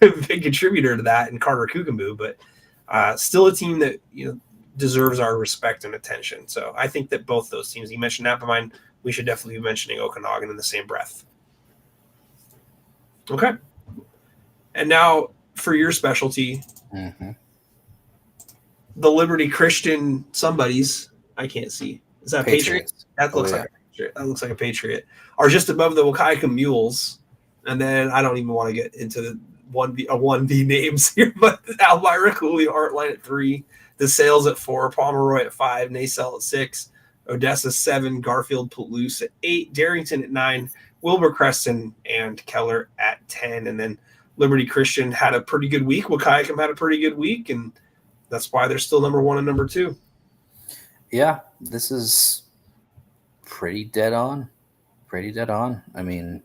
contributor to that in Carter Kukambu, but still a team that deserves our respect and attention. So I think that both those teams, you mentioned Napavine, we should definitely be mentioning Okanagan in the same breath. Okay. And now for your specialty, the Liberty Christian somebody's, I can't see. Is that Patriots? That looks like a Patriot. That looks like a Patriot. Are just above the Waukaika Mules. And then I don't even want to get into the 1B names here, but Elmira Cooley Heartline at 3, DeSales at 4, Pomeroy at 5, Nacelle at 6, Odessa 7, Garfield Palouse at 8, Darrington at 9, Wilbur Creston and Keller at 10. And then Liberty Christian had a pretty good week. Waukaika had a pretty good week, and that's why they're still number 1 and number 2. Yeah, this is pretty dead on. I mean,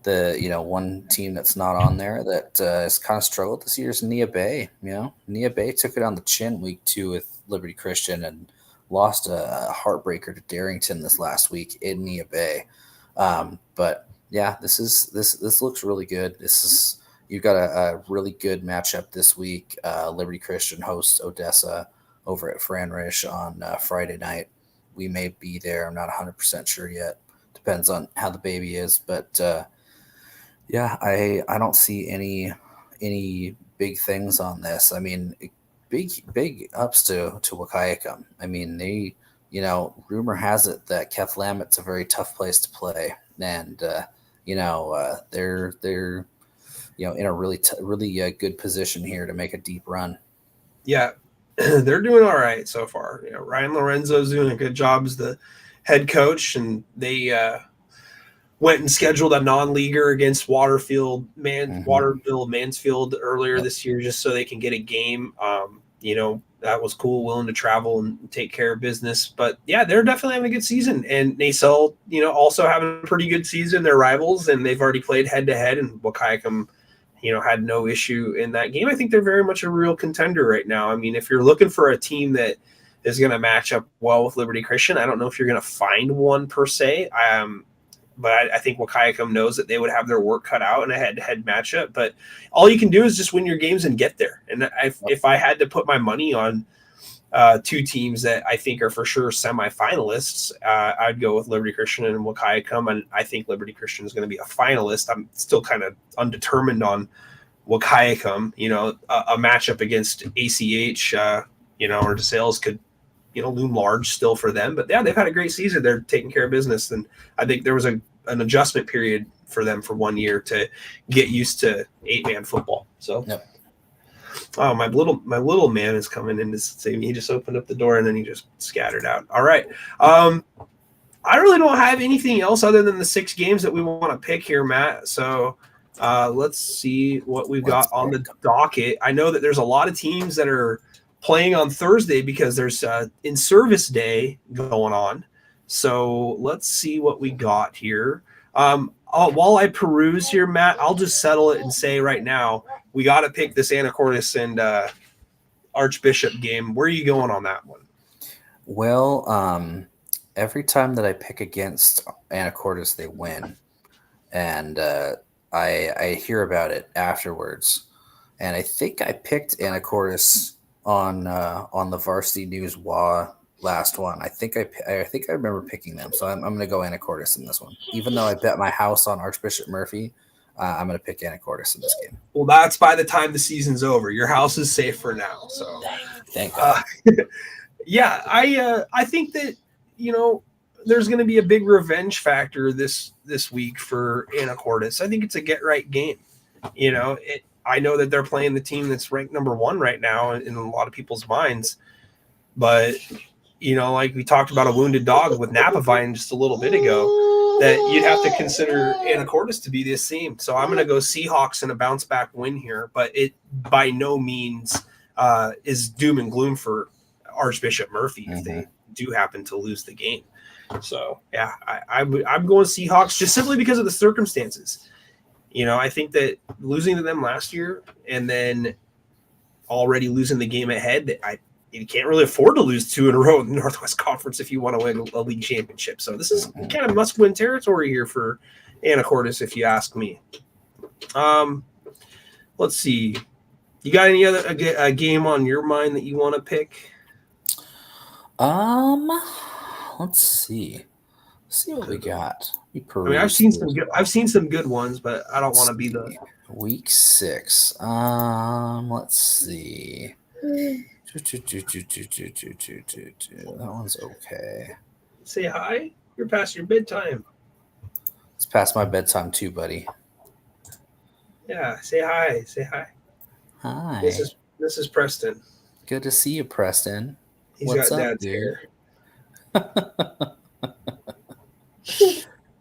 the one team that's not on there that has kind of struggled this year is Nia Bay. Nia Bay took it on the chin week 2 with Liberty Christian and lost a heartbreaker to Darrington this last week in Nia Bay. But yeah, this looks really good. You've got a really good matchup this week. Liberty Christian hosts Odessa over at Franrish on Friday night. We may be there. I'm not 100% sure yet. Depends on how the baby is, but yeah, I don't see any big things on this. I mean, big ups to Waukaika. I mean, they, rumor has it that Keth Lammett's a very tough place to play, and they're in a really good position here to make a deep run. Yeah, they're doing all right so far. Ryan Lorenzo's doing a good job as the head coach, and they went and scheduled a non-leaguer against Waterville Mansfield earlier this year just so they can get a game. That was cool, willing to travel and take care of business. But yeah, they're definitely having a good season. And Nacelle, also having a pretty good season. They're rivals, and they've already played head-to-head, and Waukaika, had no issue in that game. I think they're very much a real contender right now. I mean, if you're looking for a team that is going to match up well with Liberty Christian, I don't know if you're going to find one per se. But I think Waukaika knows that they would have their work cut out in a head-to-head matchup. But all you can do is just win your games and get there. And if I had to put my money on 2 teams that I think are for sure semifinalists, I'd go with Liberty Christian and Waukaika. And I think Liberty Christian is going to be a finalist. I'm still kind of undetermined on Waukaika. A matchup against ACH, or DeSales could loom large still for them. But yeah, they've had a great season. They're taking care of business. And I think there was an adjustment period for them for 1 year to get used to 8-man football. So, yep. Oh, my little man is coming in to save me. He just opened up the door and then he just scattered out. All right. I really don't have anything else other than the 6 games that we want to pick here, Matt. So let's see what we've got on the docket. I know that there's a lot of teams that are playing on Thursday because there's in-service day going on. So let's see what we got here. While I peruse here, Matt, I'll just settle it and say right now, we got to pick this Anacortes and Archbishop game. Where are you going on that one? Well, every time that I pick against Anacortes, they win. And I hear about it afterwards. And I think I picked Anacortes on the Varsity News WA last one. I think I remember picking them. So I'm going to go Anacortes in this one. Even though I bet my house on Archbishop Murphy, I'm going to pick Anacortes in this game. Well, that's by the time the season's over. Your house is safe for now. So thank God. Yeah, I think that, there's going to be a big revenge factor this week for Anacortes. I think it's a get-right game. I know that they're playing the team that's ranked number 1 right now in a lot of people's minds. But, like we talked about a wounded dog with Napavine just a little bit ago, that you'd have to consider Anacortes to be this same. So I'm going to go Seahawks in a bounce-back win here. But it by no means is doom and gloom for Archbishop Murphy if they do happen to lose the game. So, yeah, I'm going Seahawks just simply because of the circumstances. I think that losing to them last year and then already losing the game ahead, you can't really afford to lose 2 in a row in the Northwest Conference if you want to win a league championship. So this is kind of must-win territory here for Anacortes, if you ask me. Let's see. You got any other a game on your mind that you want to pick? Let's see. Let's see what we got. I've seen some good ones, but I don't want to be the week 6. Let's see. That one's okay. Say hi. You're past your bedtime. It's past my bedtime too, buddy. Yeah, say hi. Say hi. Hi. This is Preston. Good to see you, Preston. What's up, Dad's dude?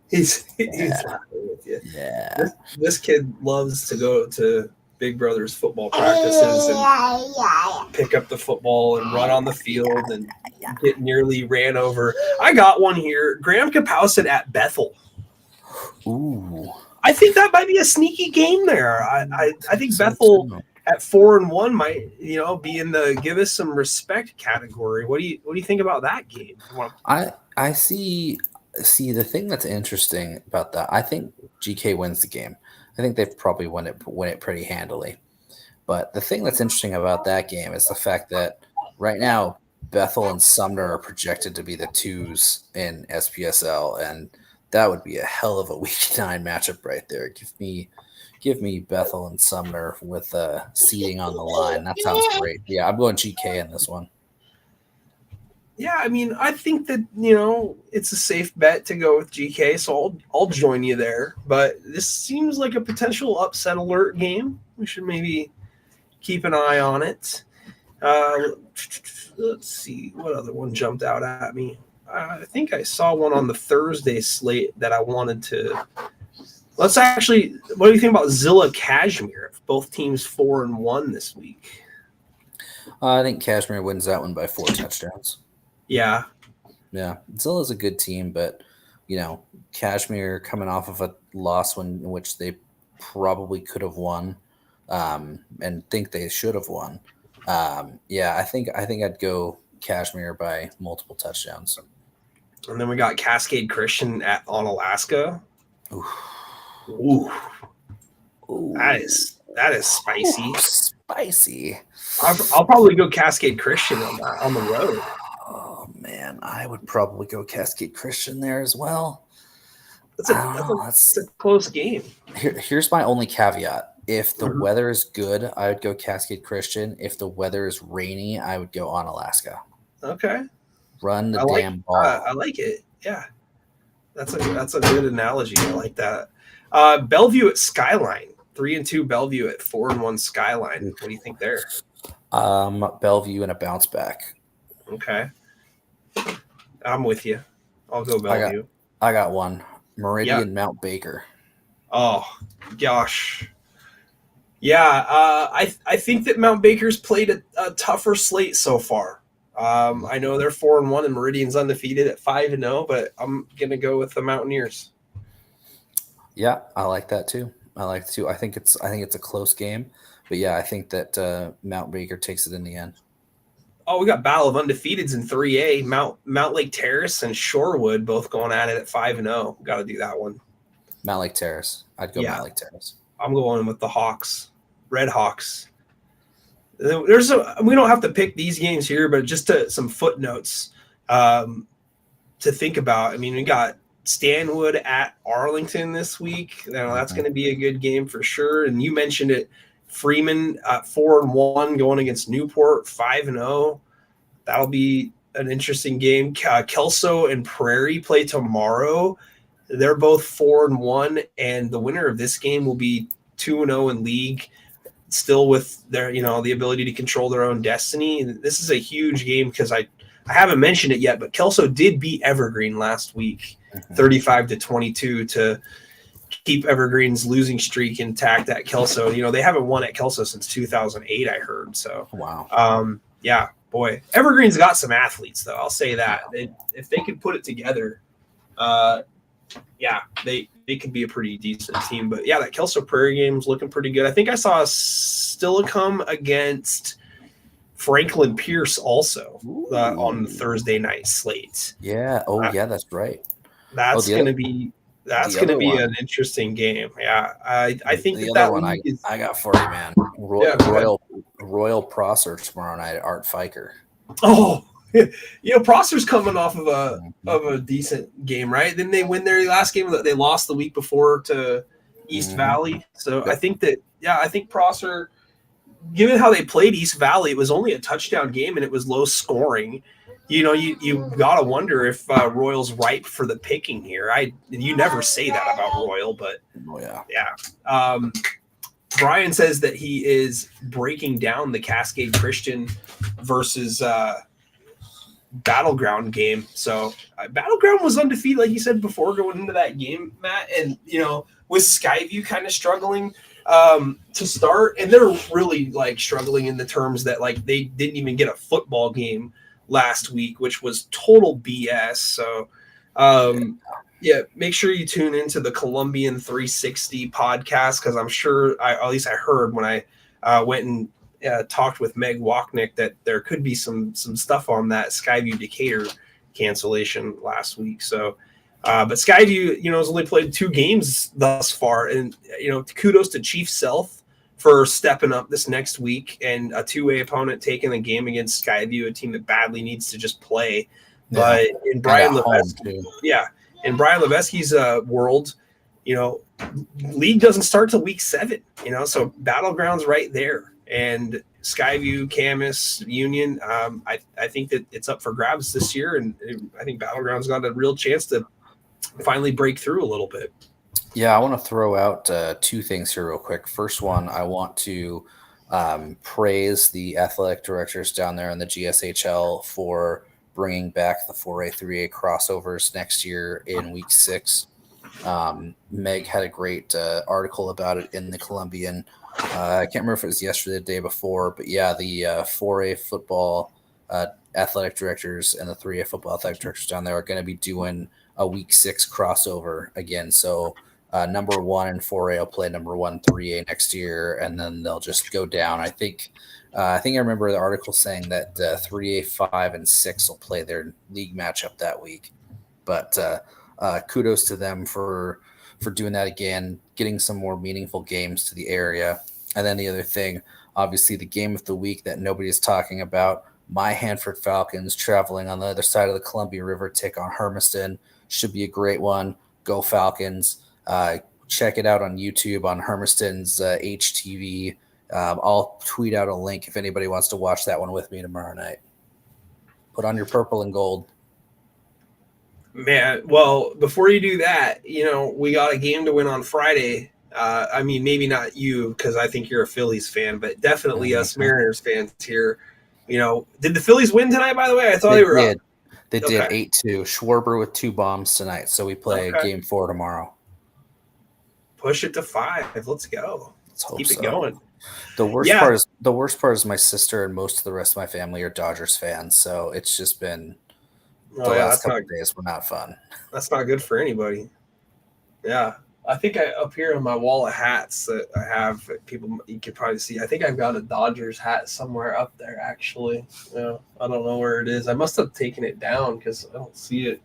He's laughing with you. Yeah. This kid loves to go to Big Brother's football practices and pick up the football and run on the field and get nearly ran over. I got one here. Graham Kapowson at Bethel. Ooh. I think that might be a sneaky game there. I think Bethel at 4-1 might, be in the give us some respect category. What do you think about that game? I see the thing that's interesting about that. I think GK wins the game. I think they've probably win it pretty handily. But the thing that's interesting about that game is the fact that right now Bethel and Sumner are projected to be the 2s in SPSL, and that would be a hell of a week 9 matchup right there. Give me Bethel and Sumner with seeding on the line. That sounds great. Yeah, I'm going GK in this one. Yeah, I think that, it's a safe bet to go with GK, so I'll join you there. But this seems like a potential upset alert game. We should maybe keep an eye on it. Let's see. What other one jumped out at me? I think I saw one on the Thursday slate that I wanted to – what do you think about Zilla Kashmir? Both teams 4-1 this week. I think Kashmir wins that one by 4 touchdowns. Yeah. Yeah. Zilla's a good team, but, Kashmir coming off of a loss in which they probably could have won and think they should have won. I think I'd go Kashmir by multiple touchdowns. And then we got Cascade Christian at Onalaska. Ooh. That is spicy. Ooh, spicy. I'll probably go Cascade Christian on the road. Oh man, I would probably go Cascade Christian there as well. That's a close game. Here's my only caveat. If the weather is good, I would go Cascade Christian. If the weather is rainy, I would go Onalaska. Okay. Run the damn ball. I like it. Yeah. That's a good analogy. I like that. Bellevue at Skyline. 3-2 Bellevue at 4-1 Skyline. What do you think there? Bellevue and a bounce back. Okay. I'm with you. I'll go Bellevue. I got one. Meridian Yeah. Mount Baker. Oh, gosh. Yeah, I think that Mount Baker's played a tougher slate so far. I know they're 4-1 and Meridian's undefeated at 5-0, but I'm gonna go with the Mountaineers. Yeah, I like that too. I think it's a close game, but yeah, I think that Mount Baker takes it in the end. Oh, we got Battle of Undefeateds in 3A. Mount Lake Terrace and Shorewood both going at it at 5-0. Got to do that one. Mount Lake Terrace. I'd go Mount Lake Terrace. I'm going with the Hawks, Red Hawks. We don't have to pick these games here, but just some footnotes to think about. I mean, we got Stanwood at Arlington this week. Now that's going to be a good game for sure. And you mentioned it, Freeman at 4-1 going against Newport 5-0. That'll be an interesting game. Kelso and Prairie play tomorrow. They're both 4-1, and the winner of this game will be 2-0 in league, still with their, the ability to control their own destiny. This is a huge game because I haven't mentioned it yet, but Kelso did beat Evergreen last week, 35-22 to keep Evergreen's losing streak intact at Kelso. They haven't won at Kelso since 2008, I heard. So, wow. Yeah, boy, Evergreen's got some athletes, though. I'll say that if they could put it together, they could be a pretty decent team. But yeah, that Kelso Prairie game is looking pretty good. I think I saw Stillicum against Franklin Pierce also on the Thursday night slate. Yeah. Oh, yeah, that's right. That's going to be an interesting game. Yeah, I think that one I got for you, man. Royal Prosser tomorrow night at Art Fiker. Oh, Prosser's coming off of a decent game, right? Then they win their last game that they lost the week before to East Valley. So I think Prosser, given how they played East Valley, it was only a touchdown game and it was low scoring. You gotta wonder if Royal's ripe for the picking here. You never say that about Royal, but yeah. Brian says that he is breaking down the Cascade Christian versus Battleground game. So Battleground was undefeated, like you said before, going into that game, Matt. And with Skyview kind of struggling to start, and they're really struggling in the terms that they didn't even get a football game last week, which was total BS. So make sure you tune into the Columbian 360 podcast, because I'm sure at least I heard when I went and talked with Meg Wachnick that there could be some stuff on that Skyview Decatur cancellation last week. So but Skyview has only played 2 games thus far, and kudos to Chief Self for stepping up this next week, and a 2A opponent taking the game against Skyview, a team that badly needs to just play. But in Brian Levesky's world, league doesn't start till week 7, so Battleground's right there. And Skyview, Camas, Union, I think that it's up for grabs this year, and I think Battleground's got a real chance to finally break through a little bit. Yeah, I want to throw out 2 things here real quick. First one, I want to praise the athletic directors down there in the GSHL for bringing back the 4A, 3A crossovers next year in week 6. Meg had a great article about it in the Columbian. I can't remember if it was yesterday or the day before, but yeah, the 4A football athletic directors and the 3A football athletic directors down there are going to be doing a week 6 crossover again. So number 1 and 4A will play number 1 3A next year, and then they'll just go down. I think I remember the article saying that 3A 5 and 6 will play their league matchup that week. But kudos to them for doing that again, getting some more meaningful games to the area. And then the other thing, obviously the game of the week that nobody's talking about, my Hanford Falcons traveling on the other side of the Columbia River take on Hermiston. Should be a great one. Go Falcons. Check it out on YouTube on Hermiston's HTV. I'll tweet out a link if anybody wants to watch that one with me tomorrow night. Put on your purple and gold. Man, well, before you do that, we got a game to win on Friday I mean, maybe not you because I think you're a Phillies fan, but definitely us Mariners fans here. You know, did the Phillies win tonight? By the way, I thought they were up. They did 8-2. Schwarber with 2 bombs tonight, so we play Game 4 tomorrow. Push it to 5. Let's go. Let's hope keep it so. going. The worst part is my sister and most of the rest of my family are Dodgers fans, so it's just been the last couple of days were not fun. That's not good for anybody. Yeah. I think up here on my wall of hats that I have, people you could probably see. I think I've got a Dodgers hat somewhere up there. Actually, yeah, I don't know where it is. I must have taken it down because I don't see it.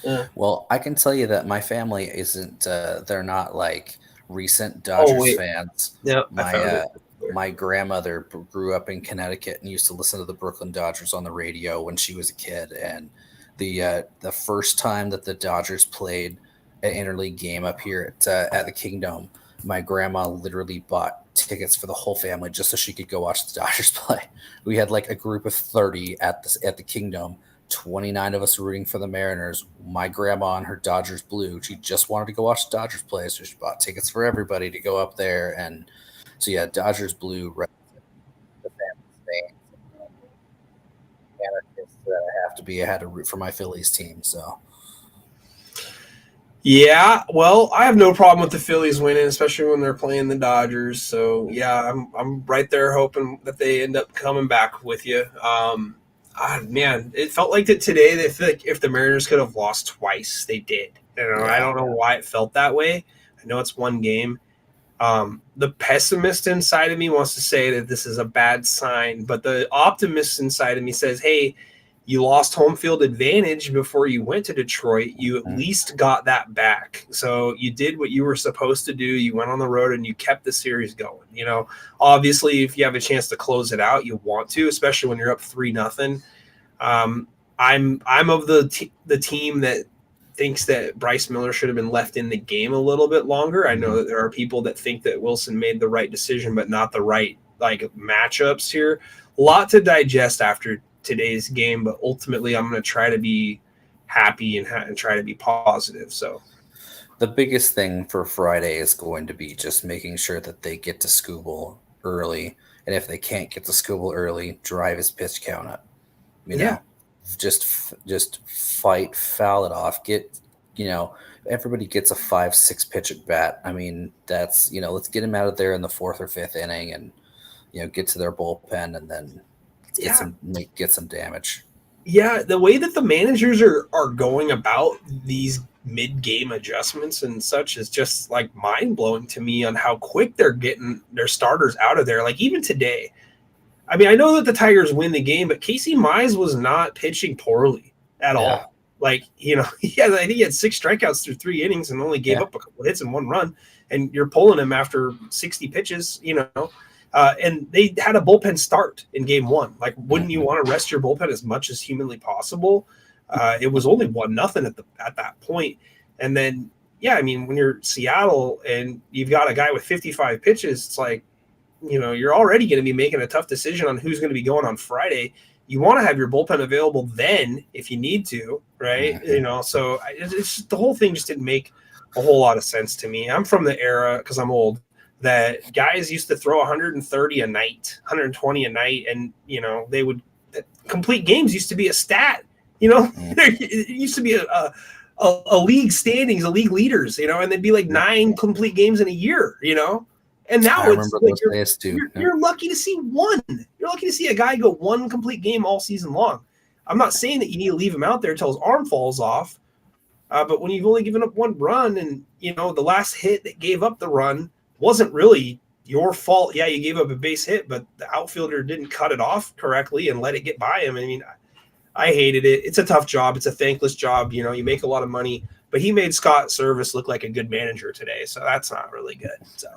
Yeah. Well, I can tell you that my family isn't. They're not like recent Dodgers fans. Yeah, my grandmother grew up in Connecticut and used to listen to the Brooklyn Dodgers on the radio when she was a kid. And the first time that the Dodgers played an interleague game up here at the Kingdom, my grandma literally bought tickets for the whole family just so she could go watch the Dodgers play. We had like a group of 30 at the Kingdom, 29 of us rooting for the Mariners. My grandma and her Dodgers blue. She just wanted to go watch the Dodgers play, so she bought tickets for everybody to go up there. And so yeah, Dodgers blue. The family's anarchist that I have to be. I had to root for my Phillies team, so. Yeah, well, I have no problem with the Phillies winning, especially when they're playing the Dodgers. So yeah, I'm right there hoping that they end up coming back with you. Man, it felt like that today. They feel like if the Mariners could have lost twice, they did. I don't know why it felt that way. I know it's one game. The pessimist inside of me wants to say that this is a bad sign, but the optimist inside of me says, hey, you lost home field advantage before you went to Detroit. You at least got that back. So you did what you were supposed to do. You went on the road and you kept the series going. You know, obviously, if you have a chance to close it out, you want to, especially when you're up 3-0. I'm of the team that thinks that Bryce Miller should have been left in the game a little bit longer. I know that there are people that think that Wilson made the right decision, but not the right matchups here. A lot to digest after today's game, but ultimately I'm going to try to be happy and try to be positive. So the biggest thing for Friday is going to be just making sure that they get to Skubal early, and if they can't get to Skubal early, drive his pitch count up. You know, just fight, foul it off. Everybody gets a 5-6 pitch at bat. I mean, that's let's get him out of there in the 4th or 5th inning, and get to their bullpen, and then get some damage. Yeah, the way that the managers are going about these mid-game adjustments and such is just like mind-blowing to me on how quick they're getting their starters out of there. Like even today, I mean, I know that the Tigers win the game, but Casey Mize was not pitching poorly at all. Like, I think he had 6 strikeouts through 3 innings and only gave up a couple hits and 1 run. And you're pulling him after 60 pitches, and they had a bullpen start in game 1. Like, wouldn't you want to rest your bullpen as much as humanly possible? It was only 1-0 at that point. And then, I mean, when you're Seattle and you've got a guy with 55 pitches, it's like, you're already going to be making a tough decision on who's going to be going on Friday. You want to have your bullpen available then if you need to, right? Mm-hmm. So it's the whole thing just didn't make a whole lot of sense to me. I'm from the era, because I'm old, that guys used to throw 130 a night, 120 a night, and they would complete games used to be a stat. It used to be a league standings, a league leaders, and they'd be like 9 complete games in a year, And now it's like you're lucky to see 1. You're lucky to see a guy go 1 complete game all season long. I'm not saying that you need to leave him out there until his arm falls off, but when you've only given up 1 run, and the last hit that gave up the run wasn't really your fault. Yeah, you gave up a base hit, but the outfielder didn't cut it off correctly and let it get by him. I mean, I hated it. It's a tough job. It's a thankless job. You make a lot of money, but he made Scott Service look like a good manager today, so that's not really good. So.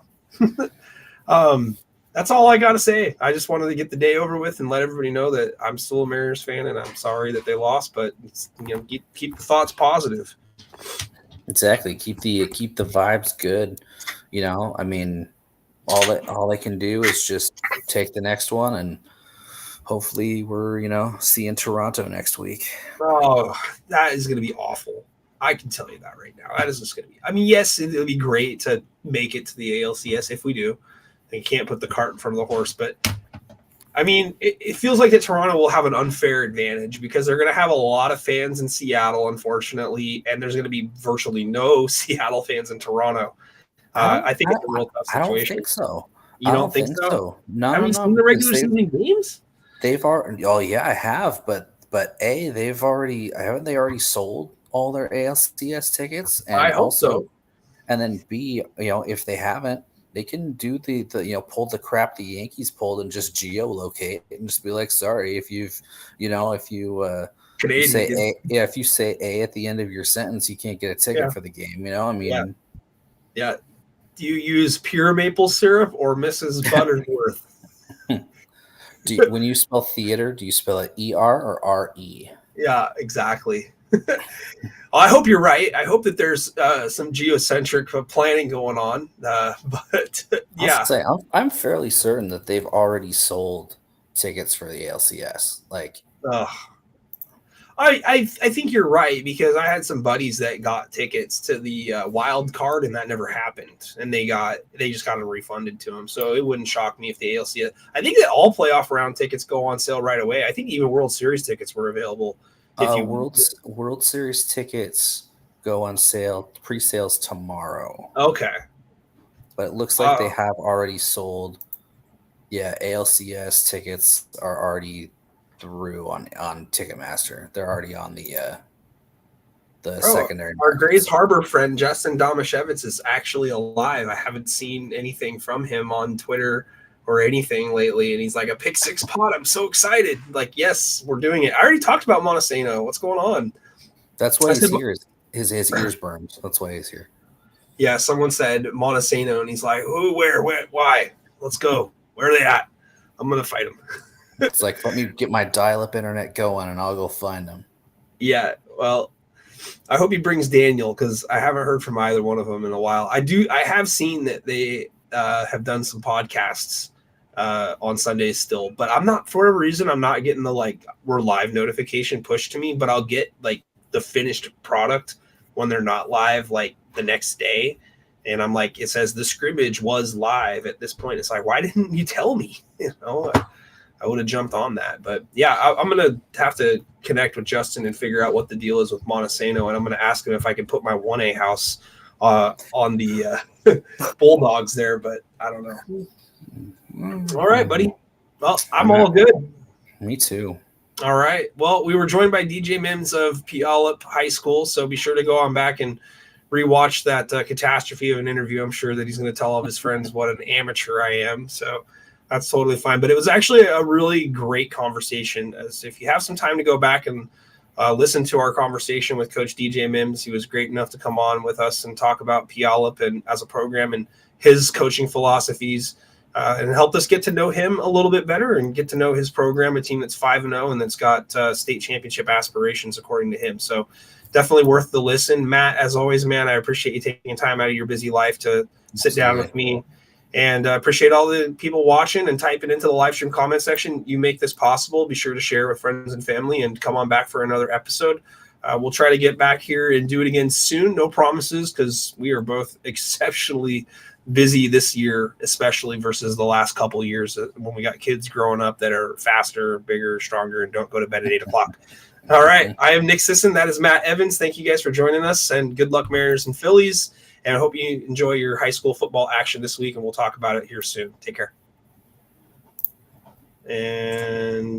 That's all I got to say. I just wanted to get the day over with and let everybody know that I'm still a Mariners fan and I'm sorry that they lost, but keep the thoughts positive. Exactly. Keep the vibes good. I mean, all they can do is just take the next one, and hopefully we're seeing Toronto next week. Oh, that is going to be awful. I can tell you that right now. That is just going to be. I mean, yes, it would be great to make it to the ALCS if we do. You can't put the cart in front of the horse, but I mean, it feels like that Toronto will have an unfair advantage because they're going to have a lot of fans in Seattle, unfortunately, and there's going to be virtually no Seattle fans in Toronto. I think it's a real tough situation. I don't think so. You don't think so? No, have you seen the regular season games? They've already. Oh yeah, I have. But they've already. Haven't they already sold all their ALCS tickets? And I hope so. And then B, if they haven't, they can do the pull the crap the Yankees pulled and just geolocate and just be like, sorry if you say A, if you say A at the end of your sentence, you can't get a ticket for the game. I mean, yeah. Do you use pure maple syrup or Mrs. Butterworth? When you spell theater, do you spell it ER or RE? Yeah, exactly. I hope you're right. I hope that there's some geocentric planning going on. But yeah, I'm fairly certain that they've already sold tickets for the ALCS. Like, I think you're right because I had some buddies that got tickets to the wild card and that never happened, and they just got them refunded to them. So it wouldn't shock me if the ALCS. I think that all playoff round tickets go on sale right away. I think even World Series tickets were available. World Series tickets go on sale, pre-sales tomorrow. Okay. But it looks like they have already sold. Yeah, ALCS tickets are already through on Ticketmaster. They're already on the secondary. Our Grays Harbor friend Justin Domashevitz is actually alive. I haven't seen anything from him on Twitter or anything lately, and he's like, a pick six pod. I'm so excited. Like, yes, we're doing it. I already talked about Montesano. What's going on? That's why he's here. His ears burned. That's why he's here. Yeah, someone said Montesano, and he's like, who, where, why? Let's go. Where are they at? I'm gonna fight them. It's like, let me get my dial-up internet going, and I'll go find them. Yeah, well, I hope he brings Daniel because I haven't heard from either one of them in a while. I have seen that they have done some podcasts on Sundays still, but I'm not, for whatever reason, I'm not getting the we're live notification pushed to me, but I'll get the finished product when they're not live the next day, and I'm like, it says the scrimmage was live at this point. It's like, why didn't you tell me? I would have jumped on that. But yeah, I'm gonna have to connect with Justin and figure out what the deal is with Montesano, and I'm gonna ask him if I can put my 1A house on the Bulldogs there, but I don't know. All right, buddy. Well, I'm all good. Me too. All right. Well, we were joined by DJ Mims of Puyallup High School, so be sure to go on back and rewatch that catastrophe of an interview. I'm sure that he's going to tell all of his friends what an amateur I am, so that's totally fine. But it was actually a really great conversation. As if you have some time to go back and listen to our conversation with Coach DJ Mims, he was great enough to come on with us and talk about Puyallup and as a program and his coaching philosophies. And helped us get to know him a little bit better and get to know his program, a team that's 5-0 and that's got state championship aspirations, according to him. So definitely worth the listen. Matt, as always, man, I appreciate you taking time out of your busy life to sit down with me. And I appreciate all the people watching and typing into the live stream comment section. You make this possible. Be sure to share with friends and family and come on back for another episode. We'll try to get back here and do it again soon. No promises because we are both exceptionally busy this year, especially versus the last couple of years when we got kids growing up that are faster, bigger, stronger, and don't go to bed at 8 o'clock. All right. I am Nick Sisson. That is Matt Evans. Thank you guys for joining us, and good luck, Mariners and Phillies. And I hope you enjoy your high school football action this week, and we'll talk about it here soon. Take care. And